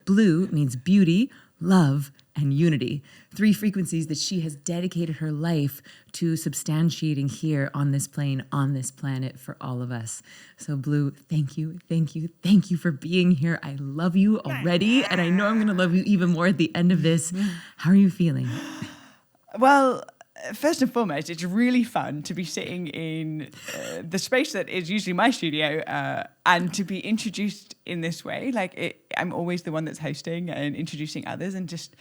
Blue means beauty, love, and unity. 3 frequencies that she has dedicated her life to substantiating here on this plane, on this planet for all of us. So Blue, thank you, thank you, thank you for being here. I love you already, and I know I'm going to love you even more at the end of this. How are you feeling? Well, first and foremost, it's really fun to be sitting in the space that is usually my studio and to be introduced in this way. I'm always the one that's hosting and introducing others, and just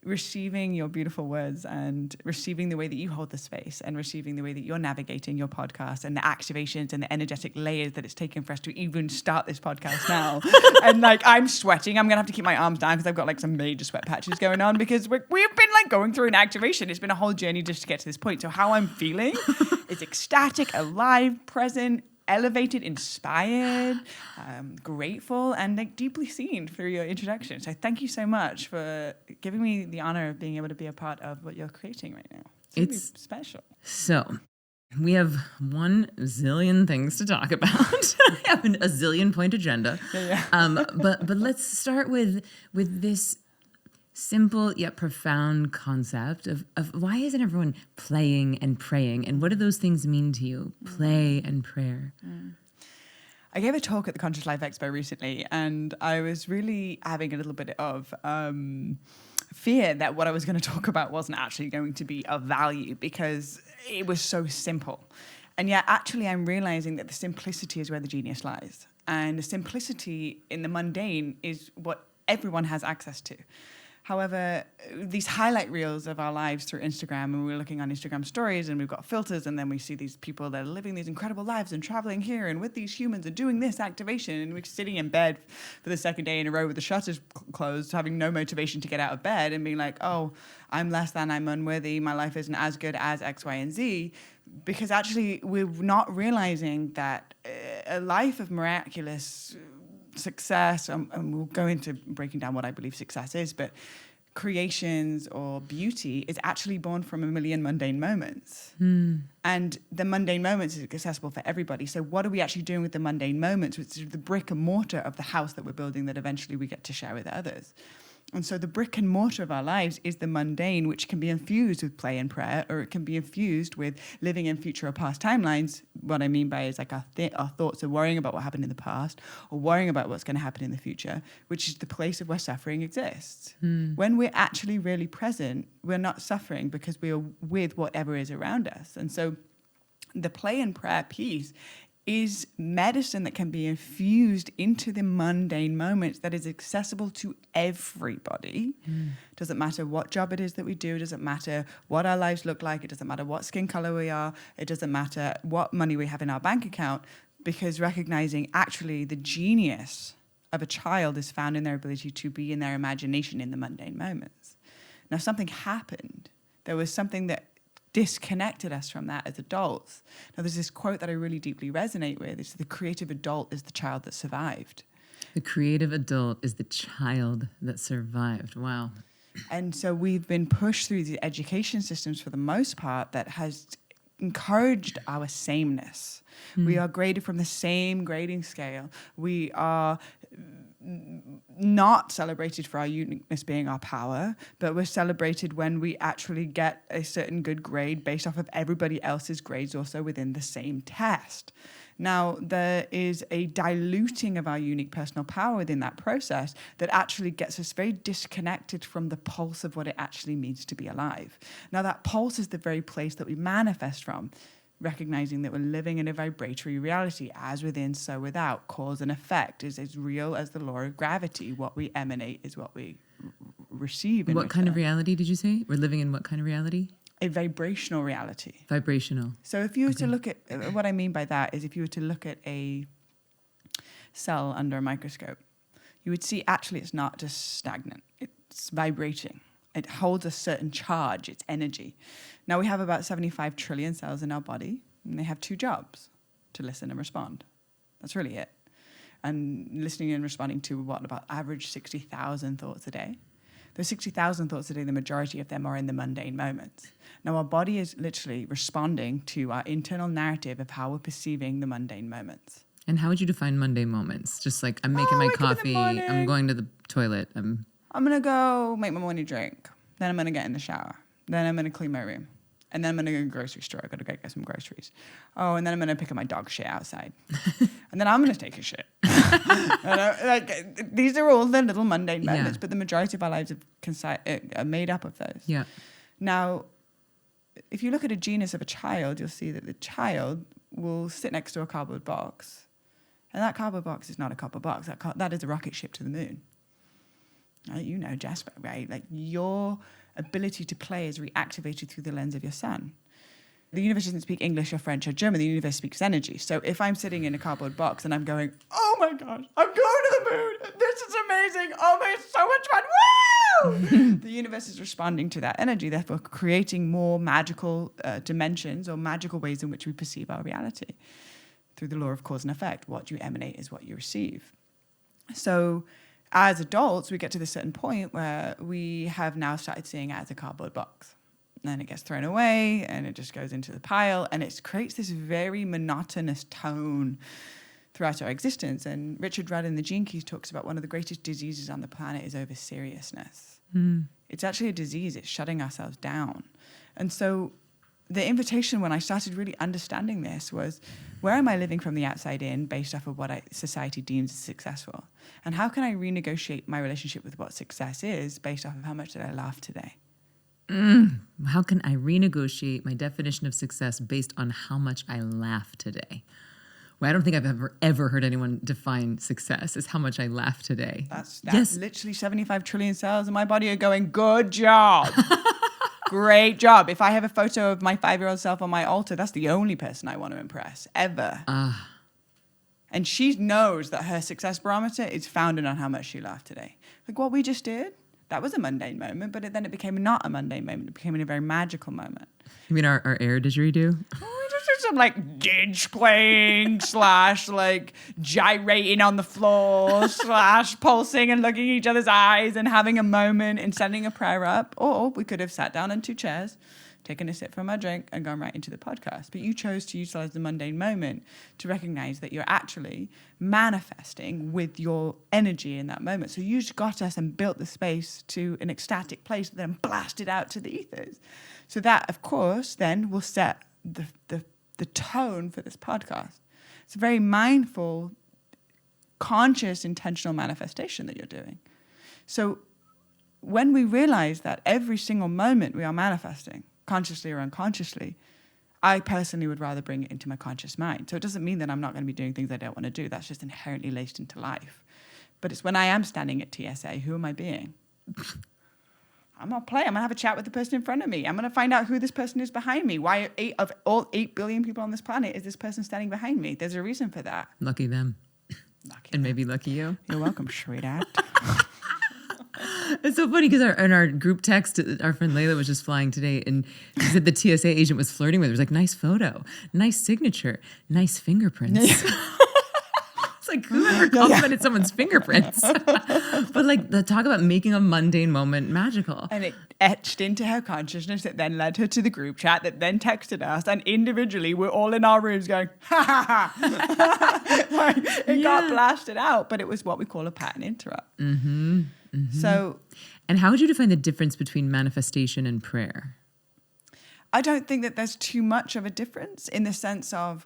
receiving your beautiful words and receiving the way that you hold the space and receiving the way that you're navigating your podcast and the activations and the energetic layers that it's taken for us to even start this podcast now. And I'm sweating. I'm going to have to keep my arms down because I've got some major sweat patches going on because we've been going through an activation. It's been a whole journey just to get to this point. So how I'm feeling is ecstatic, alive, present, elevated, inspired, grateful, and deeply seen through your introduction. So thank you so much for giving me the honor of being able to be a part of what you're creating right now. It's really special. So we have 1 zillion things to talk about. I have a zillion point agenda. Yeah. But let's start with this simple yet profound concept of why isn't everyone playing and praying, and what do those things mean to you? Play and prayer. I gave a talk at the Conscious Life Expo recently, and I was really having a little bit of fear that what I was going to talk about wasn't actually going to be of value because it was so simple. And yet actually I'm realizing that the simplicity is where the genius lies, and the simplicity in the mundane is what everyone has access to. However, these highlight reels of our lives through Instagram, and we're looking on Instagram stories and we've got filters, and then we see these people that are living these incredible lives and traveling here and with these humans and doing this activation, and we're sitting in bed for the 2nd day in a row with the shutters closed, having no motivation to get out of bed and being like, oh, I'm less than, I'm unworthy, my life isn't as good as X, Y, and Z. Because actually we're not realizing that a life of miraculous success, and we'll go into breaking down what I believe success is, but creations or beauty is actually born from a million mundane moments. And the mundane moments is accessible for everybody. So what are we actually doing with the mundane moments, which is the brick and mortar of the house that we're building that eventually we get to share with others? And so the brick and mortar of our lives is the mundane, which can be infused with play and prayer, or it can be infused with living in future or past timelines. What I mean by is our thoughts are worrying about what happened in the past or worrying about what's going to happen in the future, which is the place of where suffering exists. When we're actually really present, we're not suffering because we are with whatever is around us. And so the play and prayer piece is medicine that can be infused into the mundane moments that is accessible to everybody. Doesn't matter what job it is that we do. It doesn't matter what our lives look like. It doesn't matter what skin color we are. It doesn't matter what money we have in our bank account, because recognizing actually the genius of a child is found in their ability to be in their imagination in the mundane moments. Now, something happened. There was something that disconnected us from that as adults. Now, there's this quote that I really deeply resonate with. It's the creative adult is the child that survived. The creative adult is the child that survived. Wow. And so we've been pushed through the education systems for the most part that has encouraged our sameness. We are graded from the same grading scale. We are not celebrated for our uniqueness being our power, but we're celebrated when we actually get a certain good grade based off of everybody else's grades also within the same test. Now, there is a diluting of our unique personal power within that process that actually gets us very disconnected from the pulse of what it actually means to be alive. Now, that pulse is the very place that we manifest from, recognizing that we're living in a vibratory reality, as within, so without. Cause and effect is as real as the law of gravity. What we emanate is what we receive. What kind of reality did you say? We're living in what kind of reality? A vibrational reality. Vibrational. So if you were to look at, what I mean by that is if you were to look at a cell under a microscope, you would see actually it's not just stagnant. It's vibrating. It holds a certain charge, it's energy. Now, we have about 75 trillion cells in our body, and they have 2 jobs: to listen and respond. That's really it. And listening and responding to about average 60,000 thoughts a day. Those 60,000 thoughts a day, the majority of them are in the mundane moments. Now, our body is literally responding to our internal narrative of how we're perceiving the mundane moments. And how would you define mundane moments? Just like I'm making my wake up in the coffee, morning. I'm going to the toilet. I'm going to go make my morning drink. Then I'm going to get in the shower. Then I'm going to clean my room. And then I'm going to go to the grocery store. I got to go get some groceries. Oh, and then I'm going to pick up my dog shit outside. And then I'm going to take a shit. These are all the little mundane moments, but the majority of our lives are made up of those. Yeah. Now, if you look at a genus of a child, you'll see that the child will sit next to a cardboard box. And that cardboard box is not a cardboard box. That is a rocket ship to the moon. Right? You know, Jasper, right? Like your ability to play is reactivated through the lens of your son. The universe doesn't speak English or French or German. The universe speaks energy. So if I'm sitting in a cardboard box and I'm going, oh my gosh, I'm going to the moon. This is amazing. Oh my, it's so much fun. Woo! The universe is responding to that energy, therefore creating more magical dimensions or magical ways in which we perceive our reality through the law of cause and effect. What you emanate is what you receive. So as adults, we get to this certain point where we have now started seeing it as a cardboard box. And then it gets thrown away and it just goes into the pile and it creates this very monotonous tone throughout our existence. And Richard Rudd in the Gene Keys talks about one of the greatest diseases on the planet is over seriousness. It's actually a disease. It's shutting ourselves down. And so the invitation when I started really understanding this was, where am I living from the outside in based off of what society deems as successful? And how can I renegotiate my relationship with what success is based off of how much did I laugh today? How can I renegotiate my definition of success based on how much I laugh today? Well, I don't think I've ever heard anyone define success as how much I laugh today. That's literally 75 trillion cells in my body are going, good job. Great job. If I have a photo of my 5-year-old self on my altar, that's the only person I want to impress, ever. And she knows that her success barometer is founded on how much she laughed today. Like what we just did, that was a mundane moment, but then it became not a mundane moment. It became a very magical moment. You mean our air didgeridoo? We just did some like didge playing / like gyrating on the floor / pulsing and looking each other's eyes and having a moment and sending a prayer up. Or we could have sat down on 2 chairs, taken a sip from our drink and gone right into the podcast. But you chose to utilize the mundane moment to recognize that you're actually manifesting with your energy in that moment. So you just got us and built the space to an ecstatic place, then blasted out to the ethers. So that, of course, then will set the tone for this podcast. It's a very mindful, conscious, intentional manifestation that you're doing. So when we realize that every single moment we are manifesting, consciously or unconsciously, I personally would rather bring it into my conscious mind. So it doesn't mean that I'm not going to be doing things I don't want to do. That's just inherently laced into life. But it's when I am standing at TSA, who am I being? I'm going to play. I'm going to have a chat with the person in front of me. I'm going to find out who this person is behind me. Why of all 8 billion people on this planet is this person standing behind me? There's a reason for that. Lucky them. And maybe lucky you. You're welcome, sweetheart. It's so funny because in our group text, our friend Layla was just flying today and she said the TSA agent was flirting with her. It was like, nice photo, nice signature, nice fingerprints. It's like, whoever complimented someone's fingerprints. But like the talk about making a mundane moment magical. And it etched into her consciousness that then led her to the group chat that then texted us. And individually, we're all in our rooms going, ha ha ha. Like, it got blasted out, but it was what we call a pattern interrupt. Mm-hmm. Mm-hmm. So, and how would you define the difference between manifestation and prayer? I don't think that there's too much of a difference in the sense of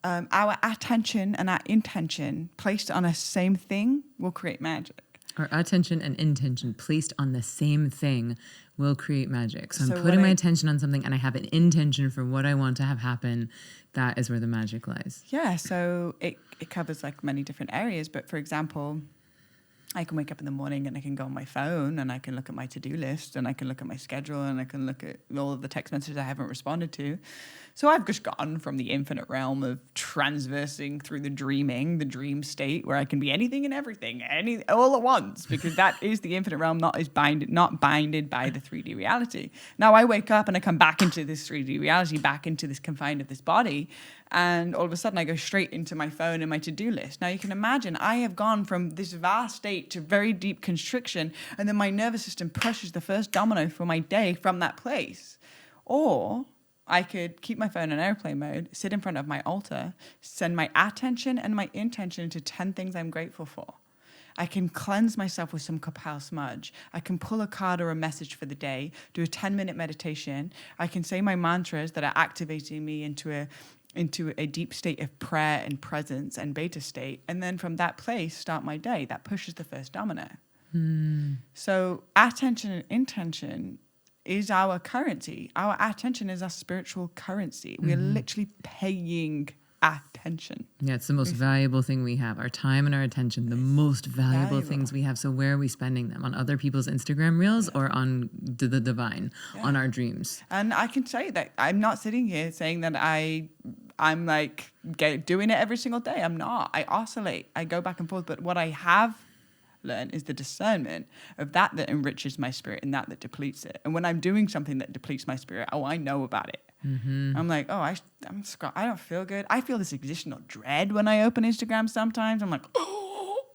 our attention and our intention placed on a same thing will create magic. Our attention and intention placed on the same thing will create magic. So I'm So putting my attention on something and I have an intention for what I want to have happen. That is where the magic lies. Yeah, so it covers like many different areas. But for example, I can wake up in the morning and I can go on my phone and I can look at my to-do list and I can look at my schedule and I can look at all of the text messages I haven't responded to. So I've just gone from the infinite realm of transversing through the dream state where I can be anything and everything, all at once, because that is the infinite realm, not binded by the 3D reality. Now I wake up and I come back into this 3D reality, back into this confined of this body, and all of a sudden I go straight into my phone and my to-do list. Now you can imagine I have gone from this vast state to very deep constriction, and then my nervous system pushes the first domino for my day from that place. Or I could keep my phone on airplane mode, sit in front of my altar, send my attention and my intention to 10 things I'm grateful for. I can cleanse myself with some cacao smudge. I can pull a card or a message for the day, do a 10-minute meditation. I can say my mantras that are activating me into a deep state of prayer and presence and beta state. And then from that place, start my day. That pushes the first domino. So attention and intention is our currency. Our attention is our spiritual currency. We are literally paying attention. Yeah, it's the most valuable thing we have. Our time and our attention, the most valuable things we have. So where are we spending them? On other people's Instagram reels or on the divine, on our dreams? And I can say that I'm not sitting here saying that I'm like doing it every single day. I'm not. I oscillate. I go back and forth. But what I have learn is the discernment of that enriches my spirit and that depletes it. And when I'm doing something that depletes my spirit, I know about it. I'm like, I don't feel good. I feel this existential dread when I open Instagram sometimes. I'm like,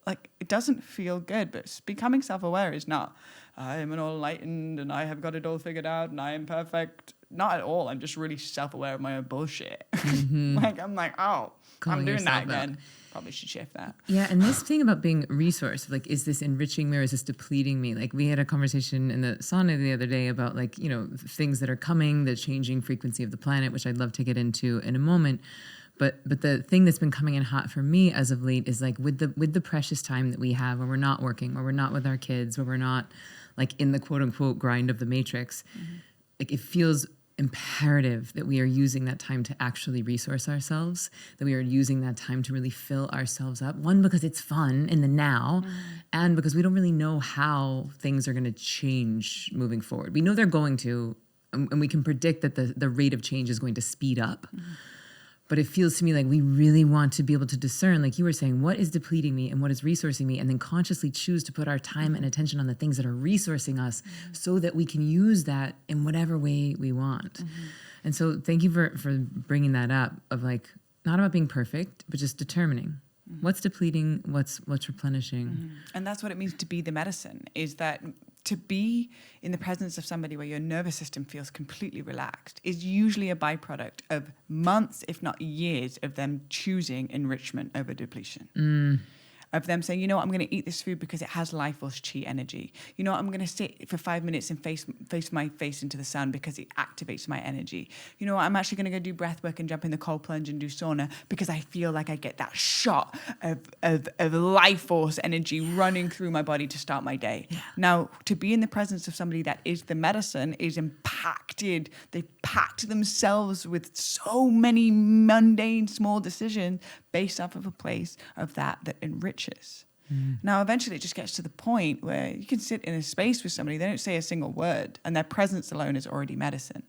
like it doesn't feel good. But becoming self-aware is not, I am an all enlightened and I have got it all figured out and I am perfect. Not at all. I'm just really self-aware of my own bullshit. Like I'm like, I'm doing that again. Probably should shift that. Yeah, and this thing about being resource, like, is this enriching me or is this depleting me? Like, we had a conversation in the sauna the other day about, like, things that are coming, the changing frequency of the planet, which I'd love to get into in a moment. But the thing that's been coming in hot for me as of late is, like, with the precious time that we have, where we're not working, where we're not with our kids, where we're not, like, in the quote unquote grind of the matrix, like, it feels imperative that we are using that time to actually resource ourselves, that we are using that time to really fill ourselves up. One, because it's fun in the now, and because we don't really know how things are going to change moving forward. We know they're going to, and we can predict that the rate of change is going to speed up. But it feels to me like we really want to be able to discern, like you were saying, what is depleting me and what is resourcing me, and then consciously choose to put our time and attention on the things that are resourcing us so that we can use that in whatever way we want. And so thank you for bringing that up of, like, not about being perfect, but just determining what's depleting, what's replenishing. And that's what it means to be the medicine, is that to be in the presence of somebody where your nervous system feels completely relaxed is usually a byproduct of months, if not years, of them choosing enrichment over depletion. Of them saying, I'm going to eat this food because it has life force chi energy. I'm going to sit for 5 minutes and face my face into the sun because it activates my energy. I'm actually going to go do breath work and jump in the cold plunge and do sauna because I feel like I get that shot of life force energy running through my body to start my day. Yeah. Now, to be in the presence of somebody that is the medicine is impacted. They packed themselves with so many mundane small decisions based off of a place of that enriches. Now, eventually it just gets to the point where you can sit in a space with somebody, they don't say a single word, and their presence alone is already medicine.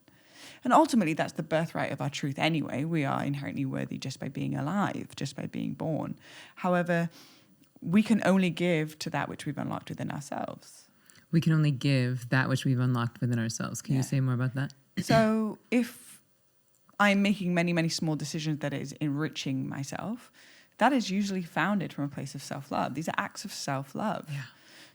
And ultimately, that's the birthright of our truth anyway. We are inherently worthy just by being alive, just by being born. However, we can only give to that which we've unlocked within ourselves. We can only give that which we've unlocked within ourselves. Can you say more about that? So if I'm making many, many small decisions that is enriching myself, that is usually founded from a place of self-love. These are acts of self-love. Yeah.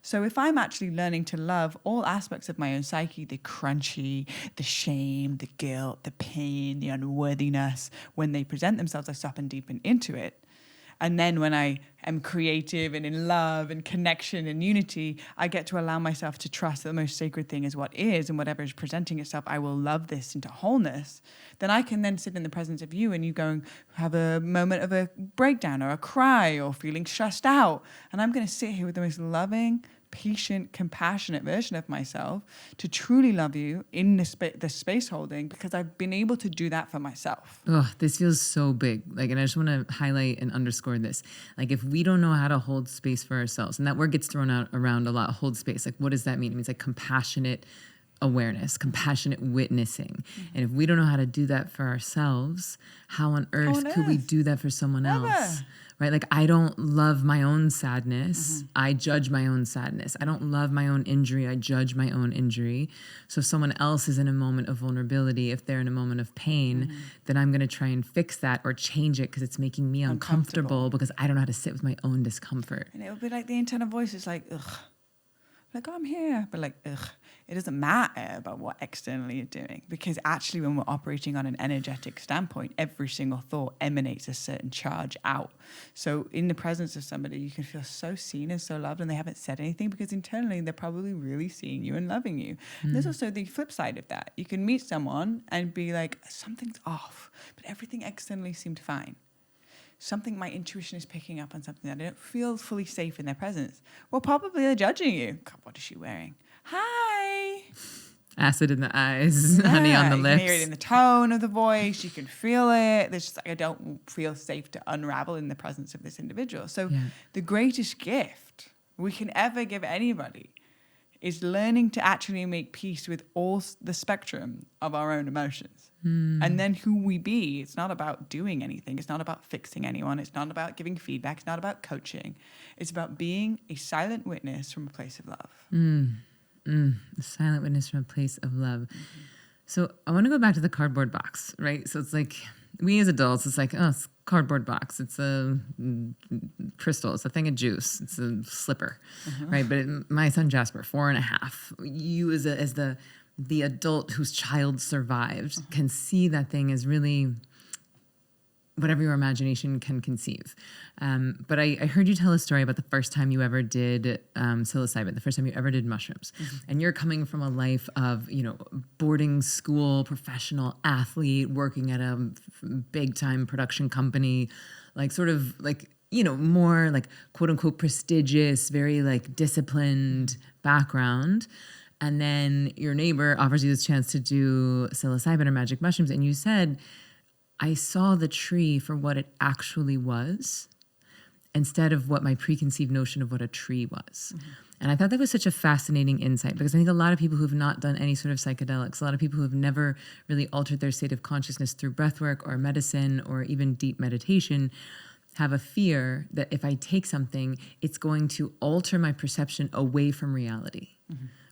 So if I'm actually learning to love all aspects of my own psyche, the crunchy, the shame, the guilt, the pain, the unworthiness, when they present themselves, I stop and deepen into it. And then when I am creative and in love and connection and unity, I get to allow myself to trust that the most sacred thing is what is, and whatever is presenting itself, I will love this into wholeness. Then I can then sit in the presence of you and you go and have a moment of a breakdown or a cry or feeling stressed out. And I'm going to sit here with the most loving, patient, compassionate version of myself to truly love you in the space holding, because I've been able to do that for myself. Oh, this feels so big. Like, and I just want to highlight and underscore this. Like, if we don't know how to hold space for ourselves, and that word gets thrown out around a lot, hold space. Like, what does that mean? It means like compassionate awareness, compassionate witnessing. And if we don't know how to do that for ourselves, how on earth could we do that for someone else? Right? Like, I don't love my own sadness. I judge my own sadness. I don't love my own injury. I judge my own injury. So if someone else is in a moment of vulnerability, if they're in a moment of pain, then I'm going to try and fix that or change it because it's making me uncomfortable because I don't know how to sit with my own discomfort. And it would be like the internal voice is like, ugh. Like, oh, I'm here. But like, ugh. it doesn't matter about what externally you're doing, because actually when we're operating on an energetic standpoint, every single thought emanates a certain charge out. So in the presence of somebody, you can feel so seen and so loved, and they haven't said anything because internally they're probably really seeing you and loving you. And there's also the flip side of that. You can meet someone and be like, something's off, but everything externally seemed fine. My intuition is picking up on something that I don't feel fully safe in their presence. Well, probably they're judging you. God, what is she wearing? Hi. Acid in the eyes, honey on the lips. You can hear it in the tone of the voice. You can feel it. There's just like, I don't feel safe to unravel in the presence of this individual. So the greatest gift we can ever give anybody is learning to actually make peace with all the spectrum of our own emotions. And then who we be, it's not about doing anything. It's not about fixing anyone. It's not about giving feedback. It's not about coaching. It's about being a silent witness from a place of love. A silent witness from a place of love. So I want to go back to the cardboard box, right? So it's like, we as adults, it's like, oh, it's a cardboard box. It's a crystal. It's a thing of juice. It's a slipper, right? But my son Jasper, 4.5, you as the adult whose child survived can see that thing as really whatever your imagination can conceive. But I heard you tell a story about the first time you ever did psilocybin, the first time you ever did mushrooms. And you're coming from a life of, boarding school, professional athlete, working at a big time production company, more like quote unquote prestigious, very like disciplined background. And then your neighbor offers you this chance to do psilocybin or magic mushrooms. And you said, I saw the tree for what it actually was instead of what my preconceived notion of what a tree was. And I thought that was such a fascinating insight, because I think a lot of people who have not done any sort of psychedelics, a lot of people who have never really altered their state of consciousness through breathwork or medicine or even deep meditation have a fear that if I take something, it's going to alter my perception away from reality.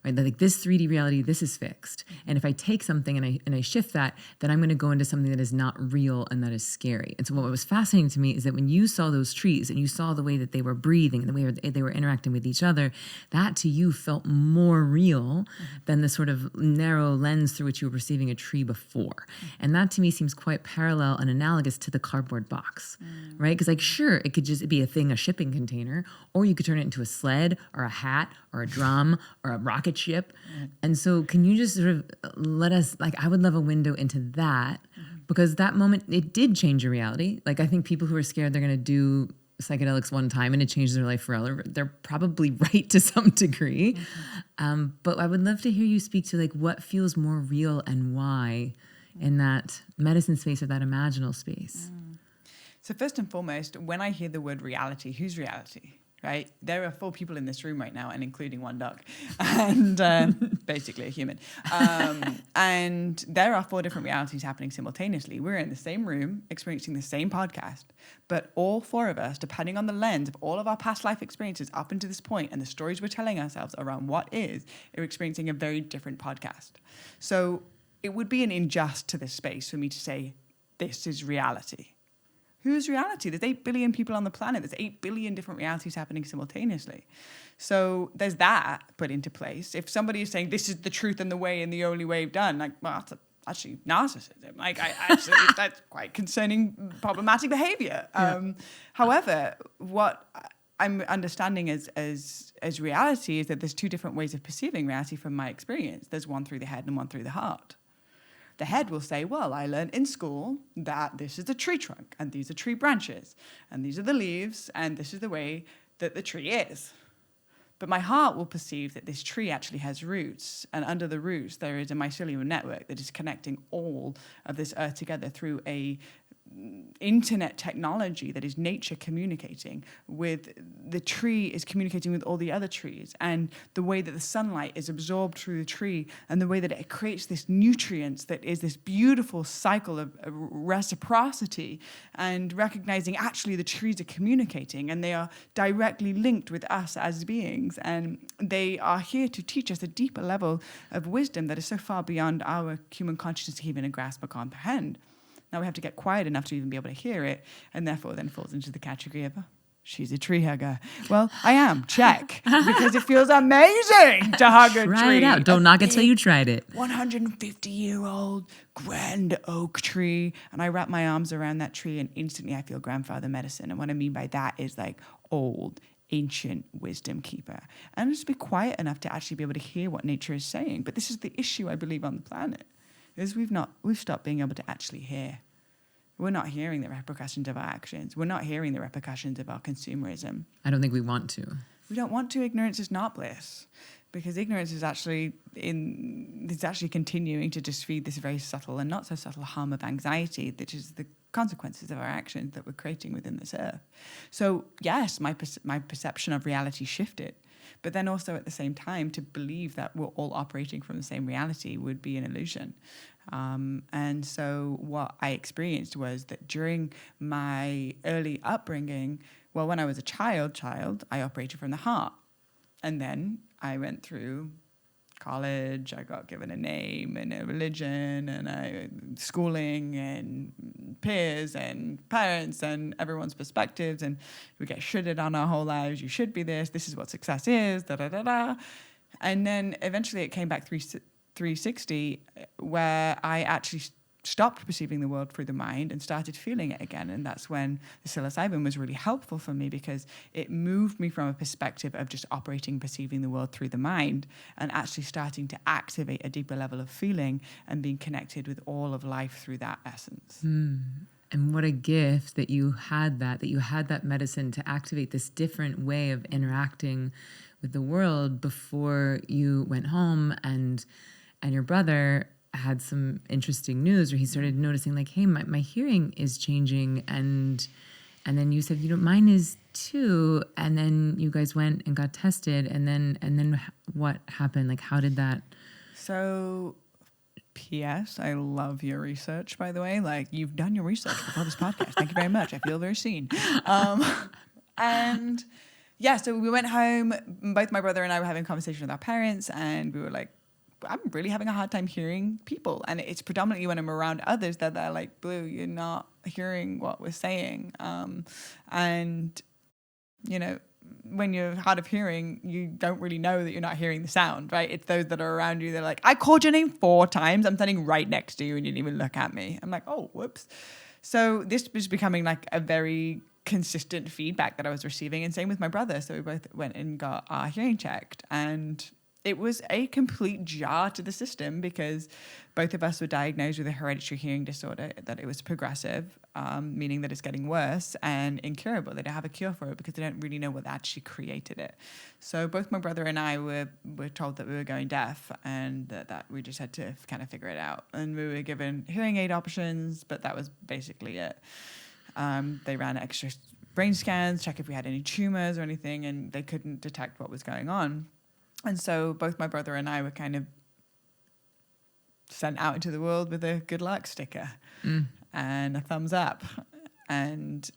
Right? Like this 3D reality, this is fixed. And if I take something and I shift that, then I'm going to go into something that is not real and that is scary. And so what was fascinating to me is that when you saw those trees and you saw the way that they were breathing and the way they were interacting with each other, that to you felt more real than the sort of narrow lens through which you were perceiving a tree before. And that to me seems quite parallel and analogous to the cardboard box, right? Because like, sure, it could just be a shipping container, or you could turn it into a sled or a hat or a drum or a rocket ship. And so can you just sort of let us, like, I would love a window into that, because that moment, it did change your reality. Like, I think people who are scared they're going to do psychedelics one time and it changes their life forever, they're probably right to some degree. But I would love to hear you speak to like what feels more real and why in that medicine space or that imaginal space. So first and foremost, when I hear the word reality, whose reality? Right? There are 4 people in this room right now, and including 1 dog, and basically a human. And there are 4 different realities happening simultaneously. We're in the same room, experiencing the same podcast, but all 4 of us, depending on the lens of all of our past life experiences up until this point and the stories we're telling ourselves around what is, are experiencing a very different podcast. So it would be an injustice to this space for me to say, this is reality. Whose reality? There's 8 billion people on the planet. There's 8 billion different realities happening simultaneously. So there's that put into place. If somebody is saying this is the truth and the way and the only way done, like, well, that's actually narcissism. Like, that's quite concerning, problematic behavior. However, what I'm understanding as reality is that there's 2 different ways of perceiving reality from my experience. There's one through the head and one through the heart. The head will say, well, I learned in school that this is the tree trunk, and these are tree branches, and these are the leaves, and this is the way that the tree is. But my heart will perceive that this tree actually has roots, and under the roots there is a mycelial network that is connecting all of this earth together through a internet technology that is nature communicating with the tree is communicating with all the other trees, and the way that the sunlight is absorbed through the tree and the way that it creates this nutrients that is this beautiful cycle of reciprocity, and recognizing actually the trees are communicating and they are directly linked with us as beings, and they are here to teach us a deeper level of wisdom that is so far beyond our human consciousness to even grasp or comprehend. Now we have to get quiet enough to even be able to hear it, and therefore then falls into the category of she's a tree hugger. Well, I am. Check. Because it feels amazing to hug a tree. Try it out. Don't knock it till you tried it. 150-year-old grand oak tree. And I wrap my arms around that tree and instantly I feel grandfather medicine. And what I mean by that is like old, ancient wisdom keeper. And just be quiet enough to actually be able to hear what nature is saying. But this is the issue, I believe, on the planet, is we've stopped being able to actually hear. We're not hearing the repercussions of our actions. We're not hearing the repercussions of our consumerism. I don't think we want to. We don't want to. Ignorance is not bliss, because ignorance is actually continuing to just feed this very subtle and not so subtle harm of anxiety, which is the consequences of our actions that we're creating within this earth. So yes, my perception of reality shifted, but then also at the same time to believe that we're all operating from the same reality would be an illusion. And so what I experienced was that during my early upbringing, well, when I was a child, I operated from the heart. And then I went through college, I got given a name and a religion and schooling and peers and parents and everyone's perspectives, and we get shitted on our whole lives. You should be this is what success is, da-da-da-da. And then eventually it came back 360 where I actually stopped perceiving the world through the mind and started feeling it again. And that's when the psilocybin was really helpful for me, because it moved me from a perspective of just perceiving the world through the mind and actually starting to activate a deeper level of feeling and being connected with all of life through that essence. And what a gift that you had that medicine to activate this different way of interacting with the world before you went home and your brother had some interesting news where he started noticing like, hey, my hearing is changing. And then you said, mine is too. And then you guys went and got tested. And then what happened? Like, how did that? So, P.S. I love your research, by the way. Like, you've done your research before this podcast. Thank you very much. I feel very seen. And yeah, so we went home. Both my brother and I were having a conversation with our parents, and we were like, I'm really having a hard time hearing people. And it's predominantly when I'm around others that they're like, Blue, you're not hearing what we're saying. And, when you're hard of hearing, you don't really know that you're not hearing the sound, right? It's those that are around you. They're like, I called your name 4 times. I'm standing right next to you and you didn't even look at me. I'm like, oh, whoops. So this was becoming like a very consistent feedback that I was receiving. And same with my brother. So we both went and got our hearing checked, and it was a complete jar to the system because both of us were diagnosed with a hereditary hearing disorder, that it was progressive, meaning that it's getting worse, and incurable. They don't have a cure for it because they don't really know what actually created it. So both my brother and I were told that we were going deaf, and that we just had to kind of figure it out. And we were given hearing aid options, but that was basically it. They ran extra brain scans, check if we had any tumors or anything, and they couldn't detect what was going on. And so both my brother and I were kind of sent out into the world with a good luck sticker and a thumbs up. And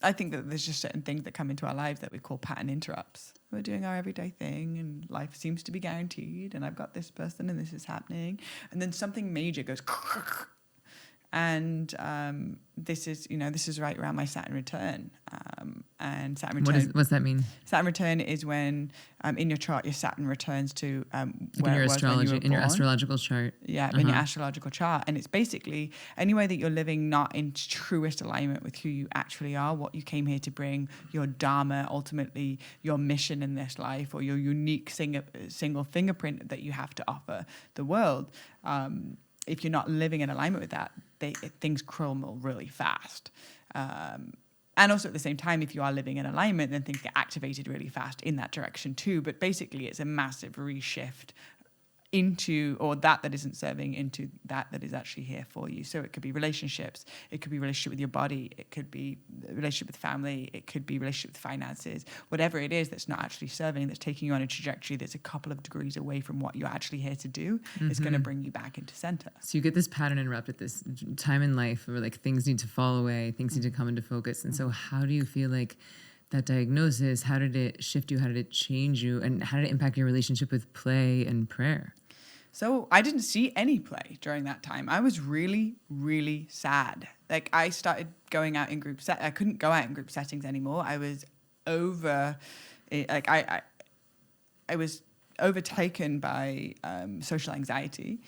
I think that there's just certain things that come into our lives that we call pattern interrupts. We're doing our everyday thing and life seems to be guaranteed, and I've got this person and this is happening. And then something major goes and this is right around my Saturn return. And Saturn return. What's that mean? Saturn return is when in your chart your Saturn returns to where in your it was when you were born. In your astrological chart. Yeah, in your astrological chart. And it's basically any way that you're living not in truest alignment with who you actually are, what you came here to bring, your dharma, ultimately your mission in this life, or your unique single fingerprint that you have to offer the world. If you're not living in alignment with that, things crumble really fast. And also at the same time, if you are living in alignment, then things get activated really fast in that direction too. But basically, it's a massive reshift into, or that isn't serving, into that is actually here for you. So it could be relationships, it could be relationship with your body, it could be relationship with family, it could be relationship with finances, whatever it is that's not actually serving, that's taking you on a trajectory that's a couple of degrees away from what you're actually here to do, is going to bring you back into center. So you get this pattern interrupt at this time in life where like things need to fall away, things need to come into focus. And so how do you feel like that diagnosis, how did it shift you? How did it change you? And how did it impact your relationship with play and prayer? So I didn't see any play during that time. I was really, really sad. Like I started going out in I couldn't go out in group settings anymore. I was I was overtaken by social anxiety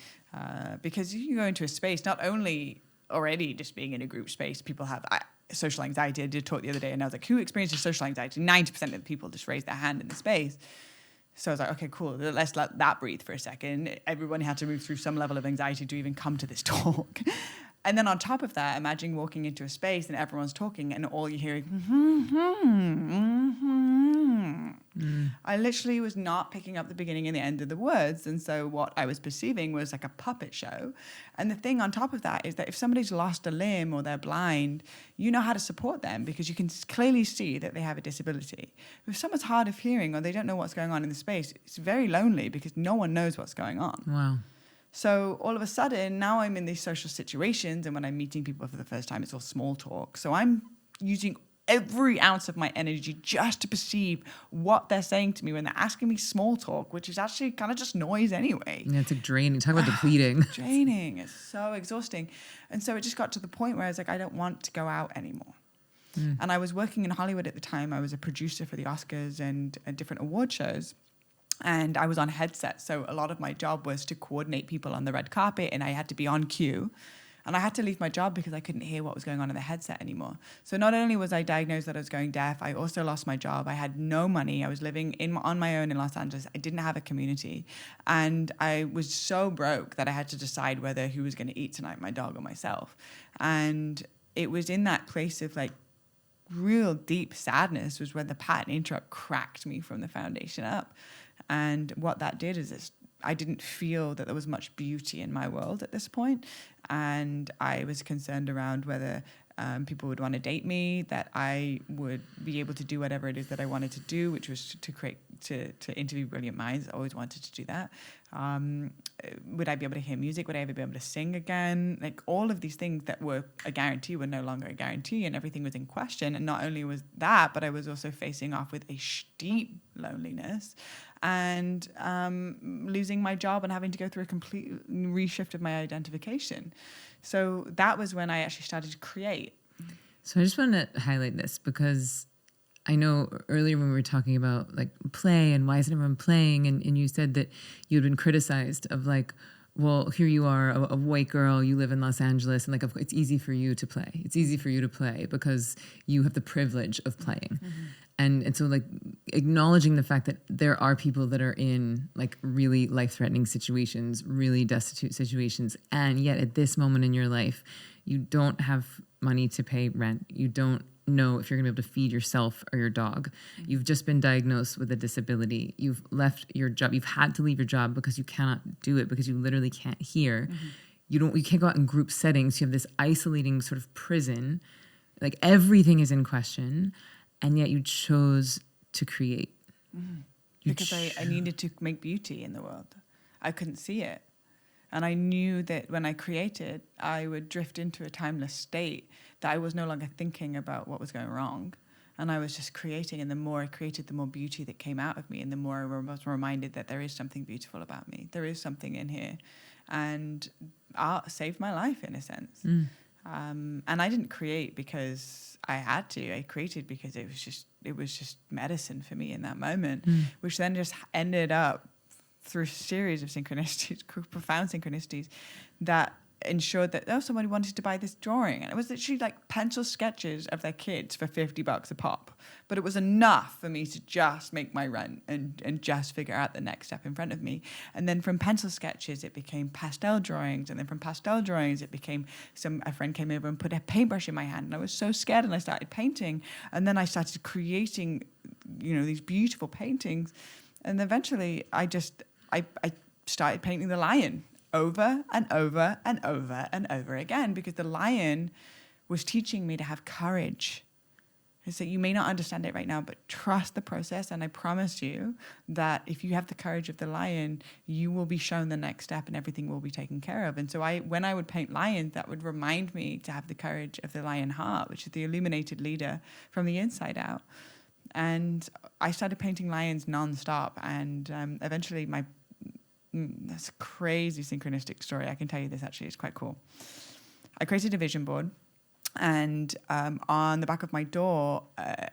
because you go into a space, not only already just being in a group space, people have social anxiety. I did talk the other day and I was like, who experiences social anxiety? 90% of the people just raised their hand in the space. So I was like, okay, cool. Let's let that breathe for a second. Everyone had to move through some level of anxiety to even come to this talk. And then on top of that, imagine walking into a space and everyone's talking and all you hear is, I literally was not picking up the beginning and the end of the words. And so what I was perceiving was like a puppet show. And the thing on top of that is that if somebody's lost a limb or they're blind, you know how to support them because you can clearly see that they have a disability. If someone's hard of hearing or they don't know what's going on in the space, it's very lonely because no one knows what's going on. Wow. So all of a sudden, now I'm in these social situations, and when I'm meeting people for the first time, it's all small talk. So I'm using every ounce of my energy just to perceive what they're saying to me when they're asking me small talk, which is actually kind of just noise anyway. Yeah, it's like draining. Talk about depleting. Draining. It's so exhausting. And so it just got to the point where I was like, I don't want to go out anymore. And I was working in Hollywood at the time. I was a producer for the Oscars and different award shows. And I was on headset, so a lot of my job was to coordinate people on the red carpet, and I had to be on cue. And I had to leave my job because I couldn't hear what was going on in the headset anymore. So not only was I diagnosed that I was going deaf, I also lost my job. I had no money. I was living on my own in Los Angeles. I didn't have a community. And I was so broke that I had to decide who was going to eat tonight, my dog or myself. And it was in that place of like real deep sadness was when the pattern interrupt cracked me from the foundation up. And what that did is I didn't feel that there was much beauty in my world at this point. And I was concerned around whether people would want to date me, that I would be able to do whatever it is that I wanted to do, which was to interview brilliant minds. I always wanted to do that. Would I be able to hear music? Would I ever be able to sing again? Like all of these things that were a guarantee were no longer a guarantee, and everything was in question. And not only was that, but I was also facing off with a steep loneliness and losing my job and having to go through a complete reshift of my identification. So that was when I actually started to create. So I just want to highlight this because I know earlier when we were talking about like play and why isn't everyone playing, and you said that you had been criticized of like, well, here you are, a white girl, you live in Los Angeles, and like it's easy for you to play. It's easy for you to play because you have the privilege of playing. Mm-hmm. And so like acknowledging the fact that there are people that are in like really life-threatening situations, really destitute situations, and yet at this moment in your life, you don't have money to pay rent. You don't know if you're gonna be able to feed yourself or your dog. Mm-hmm. You've just been diagnosed with a disability. You've left your job. You've had to leave your job because you cannot do it, because you literally can't hear. Mm-hmm. You can't go out in group settings. You have this isolating sort of prison. Like everything is in question. And yet you chose to create. Mm. Because I needed to make beauty in the world. I couldn't see it. And I knew that when I created, I would drift into a timeless state that I was no longer thinking about what was going wrong. And I was just creating. And the more I created, the more beauty that came out of me. And the more I was reminded that there is something beautiful about me. There is something in here. And art saved my life in a sense. Mm. And I didn't create because I had to. I created because it was just medicine for me in that moment, which then just ended up through a series of synchronicities, profound synchronicities, that ensured that somebody wanted to buy this drawing, and it was literally like pencil sketches of their kids for $50 a pop, but it was enough for me to just make my rent and just figure out the next step in front of me. And then from pencil sketches it became pastel drawings, and then from pastel drawings it became a friend came over and put a paintbrush in my hand, and I was so scared, and I started painting, and then I started creating these beautiful paintings, and eventually I started painting the lion over and over and over and over again, because the lion was teaching me to have courage. It's that you may not understand it right now, but trust the process. And I promise you that if you have the courage of the lion, you will be shown the next step and everything will be taken care of. And so when I would paint lions, that would remind me to have the courage of the lion heart, which is the illuminated leader from the inside out. And I started painting lions nonstop. And eventually my That's a crazy synchronistic story. I can tell you this actually. It's quite cool. I created a vision board. And on the back of my door,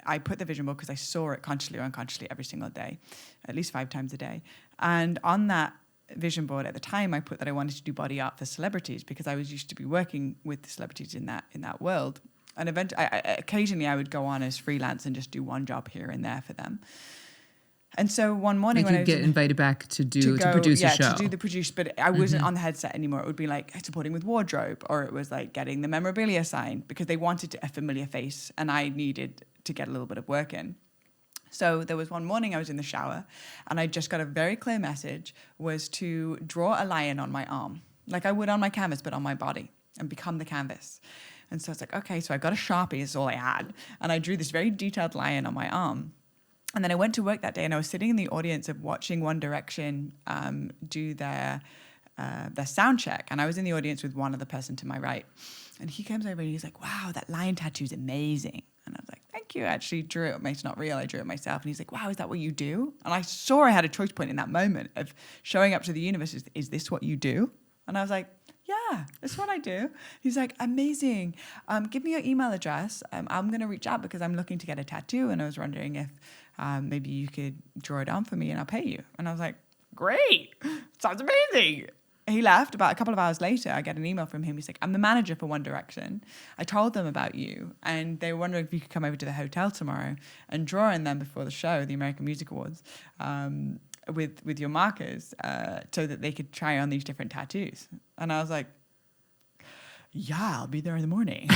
I put the vision board because I saw it consciously or unconsciously every single day, at least 5 times a day. And on that vision board at the time, I put that I wanted to do body art for celebrities because I was used to be working with the celebrities in that world. And occasionally I would go on as freelance and just do one job here and there for them. And so one morning, like when I you get invited back to produce a show. to do the produce, but I wasn't on the headset anymore. It would be like supporting with wardrobe, or it was like getting the memorabilia signed because they wanted a familiar face, and I needed to get a little bit of work in. So there was one morning I was in the shower, and I just got a very clear message: was to draw a lion on my arm, like I would on my canvas, but on my body, and become the canvas. And so I was like, okay, so I got a Sharpie, is all I had, and I drew this very detailed lion on my arm. And then I went to work that day, and I was sitting in the audience of watching One Direction do their sound check. And I was in the audience with one other person to my right. And he comes over and he's like, wow, that lion tattoo is amazing. And I was like, thank you. I actually drew it. It's not real. I drew it myself. And he's like, wow, is that what you do? And I saw I had a choice point in that moment of showing up to the universe. Is this what you do? And I was like, yeah, that's what I do. He's like, amazing. Give me your email address. I'm going to reach out because I'm looking to get a tattoo. And I was wondering if maybe you could draw it on for me and I'll pay you. And I was like, great. Sounds amazing. He left. About a couple of hours later, I get an email from him. He's like, I'm the manager for One Direction. I told them about you, and they were wondering if you could come over to the hotel tomorrow and draw in them before the show, the American Music Awards, with your markers so that they could try on these different tattoos. And I was like, yeah, I'll be there in the morning.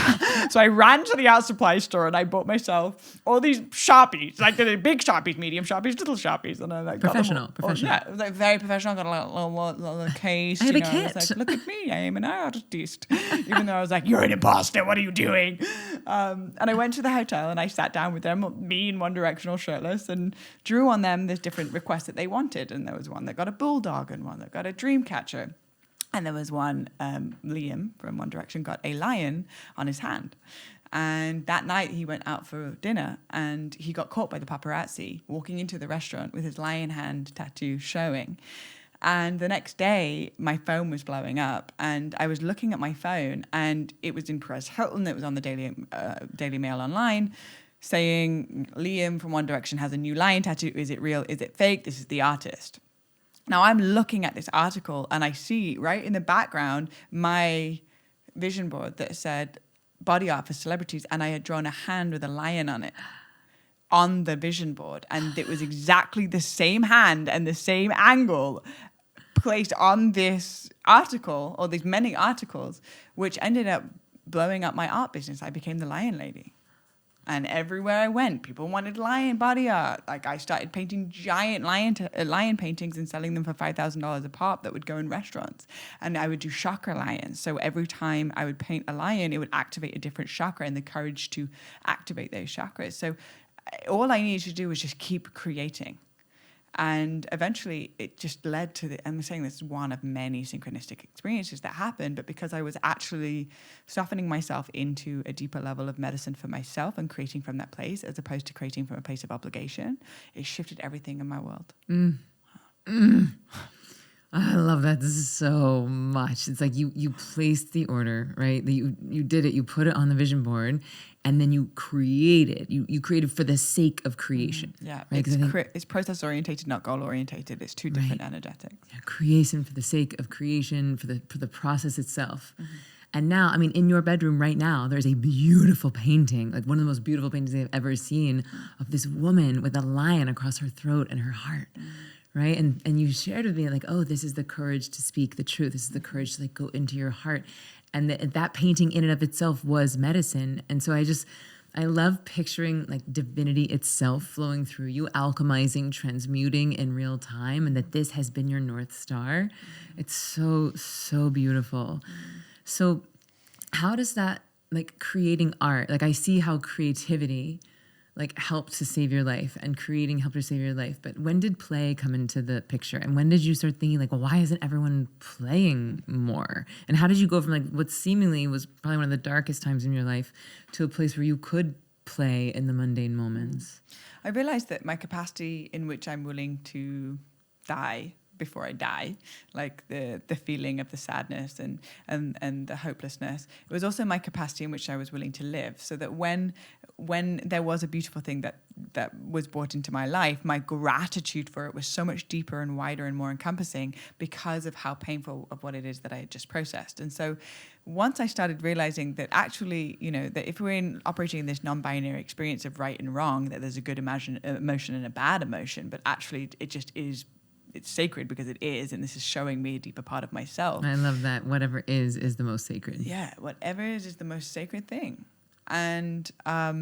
So I ran to the art supply store and I bought myself all these Sharpies, like the big Sharpies, medium Sharpies, little Sharpies. And I like professional. Yeah, it was like very professional. Got a little case. I have a kit. I was like, look at me, I am an artist. Even though I was like, you're an imposter, what are you doing? And I went to the hotel and I sat down with them, me in One Directional shirtless, and drew on them the different requests that they wanted. And there was one that got a bulldog and one that got a dream catcher. And there was one, Liam from One Direction got a lion on his hand. And that night he went out for dinner and he got caught by the paparazzi walking into the restaurant with his lion hand tattoo showing. And the next day, my phone was blowing up and I was looking at my phone and it was in Perez Hilton. It was on the Daily Mail Online saying, Liam from One Direction has a new lion tattoo. Is it real? Is it fake? This is the artist. Now I'm looking at this article and I see right in the background my vision board that said body art for celebrities, and I had drawn a hand with a lion on it on the vision board, and it was exactly the same hand and the same angle placed on this article, or these many articles, which ended up blowing up my art business. I became the lion lady. And everywhere I went, people wanted lion body art. Like I started painting giant lion paintings and selling them for $5,000 a pop that would go in restaurants. And I would do chakra lions. So every time I would paint a lion, it would activate a different chakra and the courage to activate those chakras. So all I needed to do was just keep creating. And eventually it just led to I'm saying this is one of many synchronistic experiences that happened, but because I was actually softening myself into a deeper level of medicine for myself and creating from that place, as opposed to creating from a place of obligation, it shifted everything in my world. I love that. This is so much. It's like you placed the order, right? That you did it. You put it on the vision board, and then you created. You created for the sake of creation. Yeah, right? It's process orientated, not goal orientated. It's two different energetics. Yeah, creation for the sake of creation, for the process itself. And now, I mean, in your bedroom right now, there's a beautiful painting, like one of the most beautiful paintings I've ever seen, of this woman with a lion across her throat and her heart. Right. And you shared with me like, oh, this is the courage to speak the truth. This is the courage to like go into your heart. And that painting in and of itself was medicine. And so I love picturing like divinity itself flowing through you, alchemizing, transmuting in real time. And that this has been your North Star. It's so, so beautiful. So how does that, like creating art, like I see how creativity like helped to save your life and creating helped to save your life. But when did play come into the picture? And when did you start thinking like, well, why isn't everyone playing more? And how did you go from like what seemingly was probably one of the darkest times in your life to a place where you could play in the mundane moments? I realized that my capacity in which I'm willing to die before I die, like the feeling of the sadness and the hopelessness. It was also my capacity in which I was willing to live, so that when there was a beautiful thing that was brought into my life, my gratitude for it was so much deeper and wider and more encompassing because of how painful of what it is that I had just processed. And so once I started realizing that actually, that if we're operating in this non-binary experience of right and wrong, that there's a good emotion and a bad emotion, but actually it just is, it's sacred because it is, and this is showing me a deeper part of myself. I love that. Whatever is the most sacred. Yeah, whatever is the most sacred thing. And I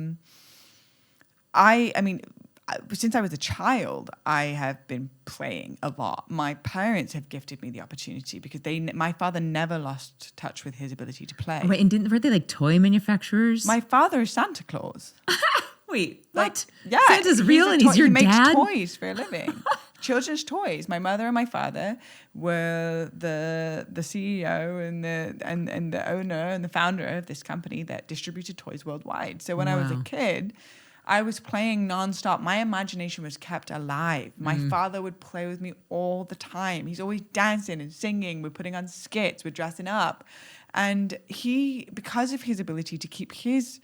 mean, since I was a child, I have been playing a lot. My parents have gifted me the opportunity because my father never lost touch with his ability to play. Wait, and weren't they like toy manufacturers? My father is Santa Claus. Wait, what? Yeah, Santa's real and he's your dad? He makes toys for a living. Children's toys. My mother and my father were the CEO and the owner and the founder of this company that distributed toys worldwide. So when I was a kid, I was playing nonstop. My imagination was kept alive. My father would play with me all the time. He's always dancing and singing. We're putting on skits. We're dressing up. And he, because of his ability to keep his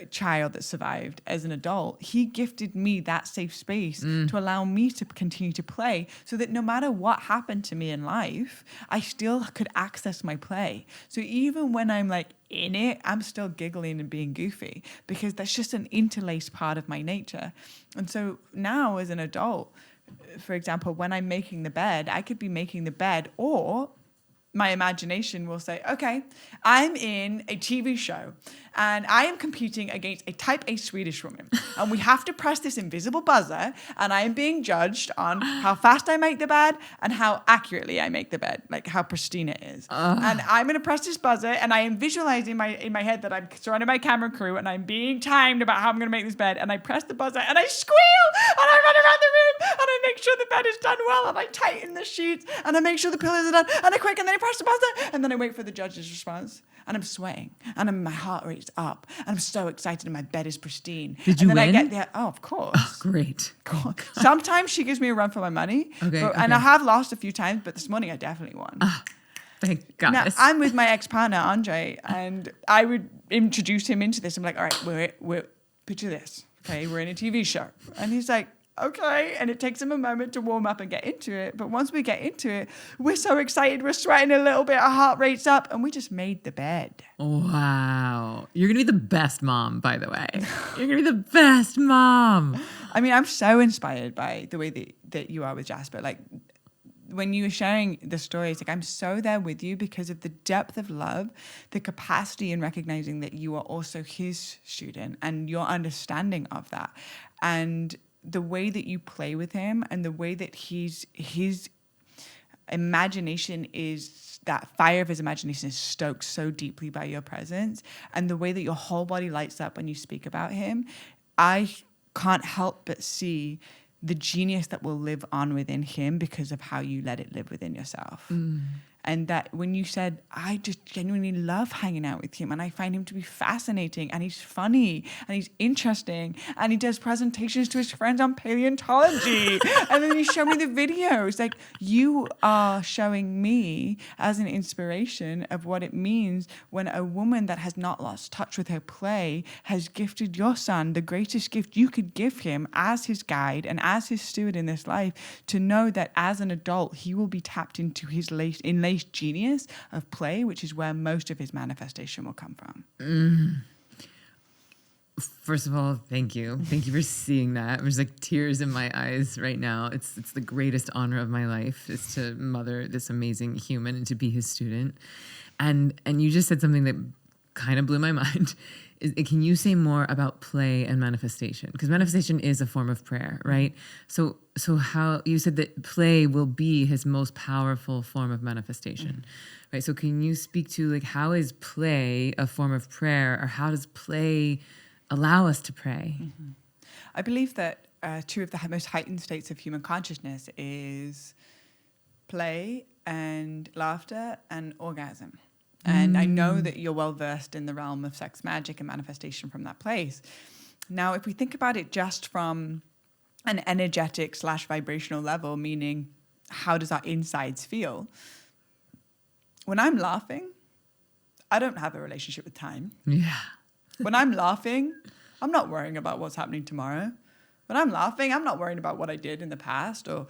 child that survived as an adult, he gifted me that safe space to allow me to continue to play, so that no matter what happened to me in life, I still could access my play. So even when I'm like in it, I'm still giggling and being goofy because that's just an interlaced part of my nature. And so now as an adult, for example, when I'm making the bed, I could be making the bed, or my imagination will say, okay, I'm in a TV show and I am competing against a type A Swedish woman. And we have to press this invisible buzzer, and I am being judged on how fast I make the bed and how accurately I make the bed, like how pristine it is. And I'm gonna press this buzzer, and I am visualizing in my head that I'm surrounded by camera crew and I'm being timed about how I'm gonna make this bed, and I press the buzzer and I squeal and I run around the room and I make sure the bed is done well, and I tighten the sheets and I make sure the pillows are done, and I quick, and then I press the buzzer, and then I wait for the judge's response. And I'm sweating, and my heart rate's up, and I'm so excited, and my bed is pristine. Did you win? win? I get there. Oh, of course. Oh, great. Cool. Sometimes she gives me a run for my money. Okay, And I have lost a few times, but this morning I definitely won. Thank God. Now, I'm with my ex-partner, Andre, and I would introduce him into this. I'm like, all right, we're picture this. Okay, we're in a TV show. And he's like, okay. And it takes him a moment to warm up and get into it. But once we get into it, we're so excited. We're sweating a little bit. Our heart rate's up. And we just made the bed. Wow. You're going to be the best mom, by the way. You're going to be the best mom. I mean, I'm so inspired by the way that you are with Jasper. Like, when you were sharing the stories, like, I'm so there with you because of the depth of love, the capacity in recognizing that you are also his student and your understanding of that. And the way that you play with him, and the way that his imagination is, that fire of his imagination is stoked so deeply by your presence, and the way that your whole body lights up when you speak about him, I can't help but see the genius that will live on within him because of how you let it live within yourself. And that when you said, I just genuinely love hanging out with him, and I find him to be fascinating, and he's funny, and he's interesting, and he does presentations to his friends on paleontology. And then you show me the videos. Like, you are showing me as an inspiration of what it means when a woman that has not lost touch with her play has gifted your son the greatest gift you could give him as his guide and as his steward in this life, to know that as an adult, he will be tapped into his innate genius of play, which is where most of his manifestation will come from. First of all, thank you. Thank you for seeing that. There's like tears in my eyes right now. It's the greatest honor of my life, is to mother this amazing human and to be his student. And you just said something that kind of blew my mind. Can you say more about play and manifestation? Because manifestation is a form of prayer, right? So how you said that play will be his most powerful form of manifestation, right? So can you speak to, like, how is play a form of prayer, or how does play allow us to pray? I believe that two of the most heightened states of human consciousness is play and laughter and orgasm. And I know that you're well versed in the realm of sex magic and manifestation from that place. Now, if we think about it just from an energetic / vibrational level, meaning how does our insides feel? When I'm laughing, I don't have a relationship with time. Yeah. When I'm laughing, I'm not worrying about what's happening tomorrow. When I'm laughing, I'm not worrying about what I did in the past or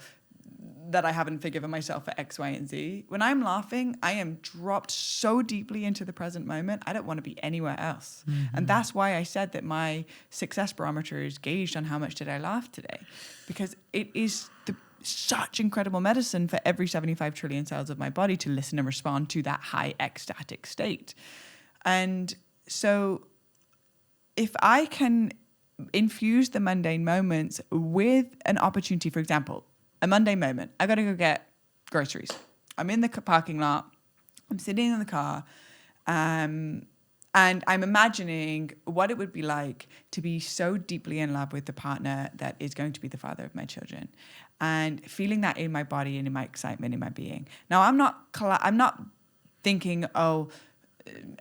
that I haven't forgiven myself for X, Y, and Z. When I'm laughing, I am dropped so deeply into the present moment, I don't want to be anywhere else. Mm-hmm. And that's why I said that my success barometer is gauged on how much did I laugh today. Because it is such incredible medicine for every 75 trillion cells of my body to listen and respond to that high ecstatic state. And so if I can infuse the mundane moments with an opportunity, for example, a mundane moment, I got to go get groceries. I'm in the parking lot. I'm sitting in the car. And I'm imagining what it would be like to be so deeply in love with the partner that is going to be the father of my children, and feeling that in my body and in my excitement, in my being. Now, I'm not thinking,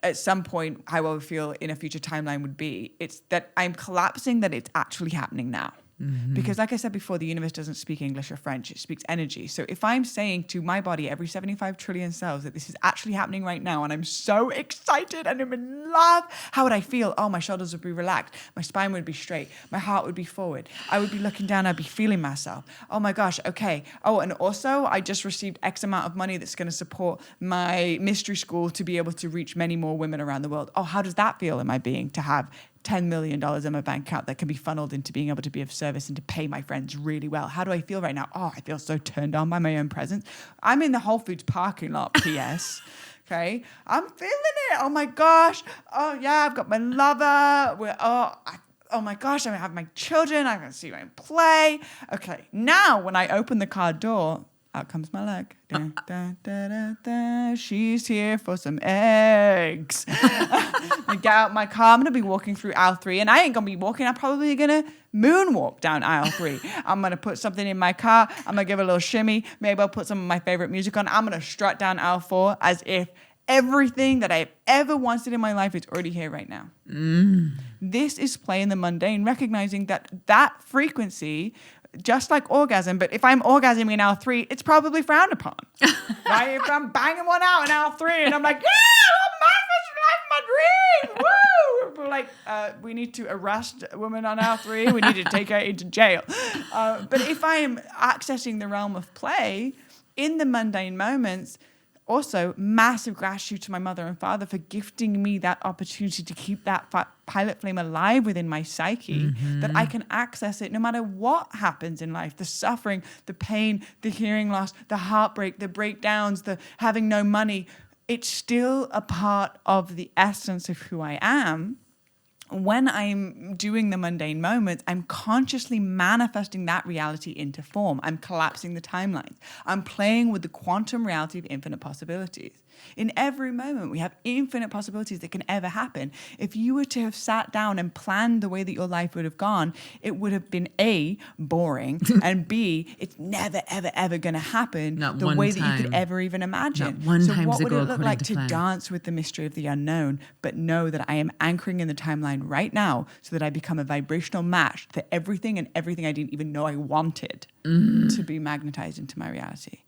at some point how I would feel in a future timeline would be. It's that I'm collapsing that it's actually happening now. Mm-hmm. Because like I said before, the universe doesn't speak English or French, it speaks energy. So if I'm saying to my body, every 75 trillion cells, that this is actually happening right now, and I'm so excited and I'm in love, how would I feel? Oh, my shoulders would be relaxed. My spine would be straight. My heart would be forward. I would be looking down. I'd be feeling myself. Oh my gosh. Okay. Oh, and also I just received X amount of money that's going to support my mystery school to be able to reach many more women around the world. Oh, how does that feel in my being to have $10 million in my bank account that can be funneled into being able to be of service and to pay my friends really well? How do I feel right now? Oh, I feel so turned on by my own presence. I'm in the Whole Foods parking lot, PS. Okay, I'm feeling it. Oh my gosh. Oh yeah, I've got my lover. Oh my gosh, I have my children. I can see them play. Okay, now when I open the car door, out comes my leg. Da, da, da, da, da. She's here for some eggs. I get out my car. I'm going to be walking through aisle 3, and I ain't going to be walking. I'm probably going to moonwalk down aisle 3. I'm going to put something in my car. I'm going to give a little shimmy. Maybe I'll put some of my favorite music on. I'm going to strut down aisle 4 as if everything that I've ever wanted in my life is already here right now. This is playing the mundane, recognizing that frequency, just like orgasm, but if I'm orgasming in aisle 3, it's probably frowned upon. Right? If I'm banging one out in aisle 3 and I'm like, yeah, I'm manifesting life, my dream, woo! We're like, we need to arrest a woman on aisle 3. We need to take her into jail. But if I am accessing the realm of play in the mundane moments, also, massive gratitude to my mother and father for gifting me that opportunity to keep that pilot flame alive within my psyche, that I can access it no matter what happens in life, the suffering, the pain, the hearing loss, the heartbreak, the breakdowns, the having no money. It's still a part of the essence of who I am. When I'm doing the mundane moments, I'm consciously manifesting that reality into form. I'm collapsing the timelines. I'm playing with the quantum reality of infinite possibilities. In every moment, we have infinite possibilities that can ever happen. If you were to have sat down and planned the way that your life would have gone, it would have been A, boring, and B, it's never, ever, ever going to happen the way that you could ever even imagine. So what would it look like to dance with the mystery of the unknown, but know that I am anchoring in the timeline right now so that I become a vibrational match for everything and everything I didn't even know I wanted to be magnetized into my reality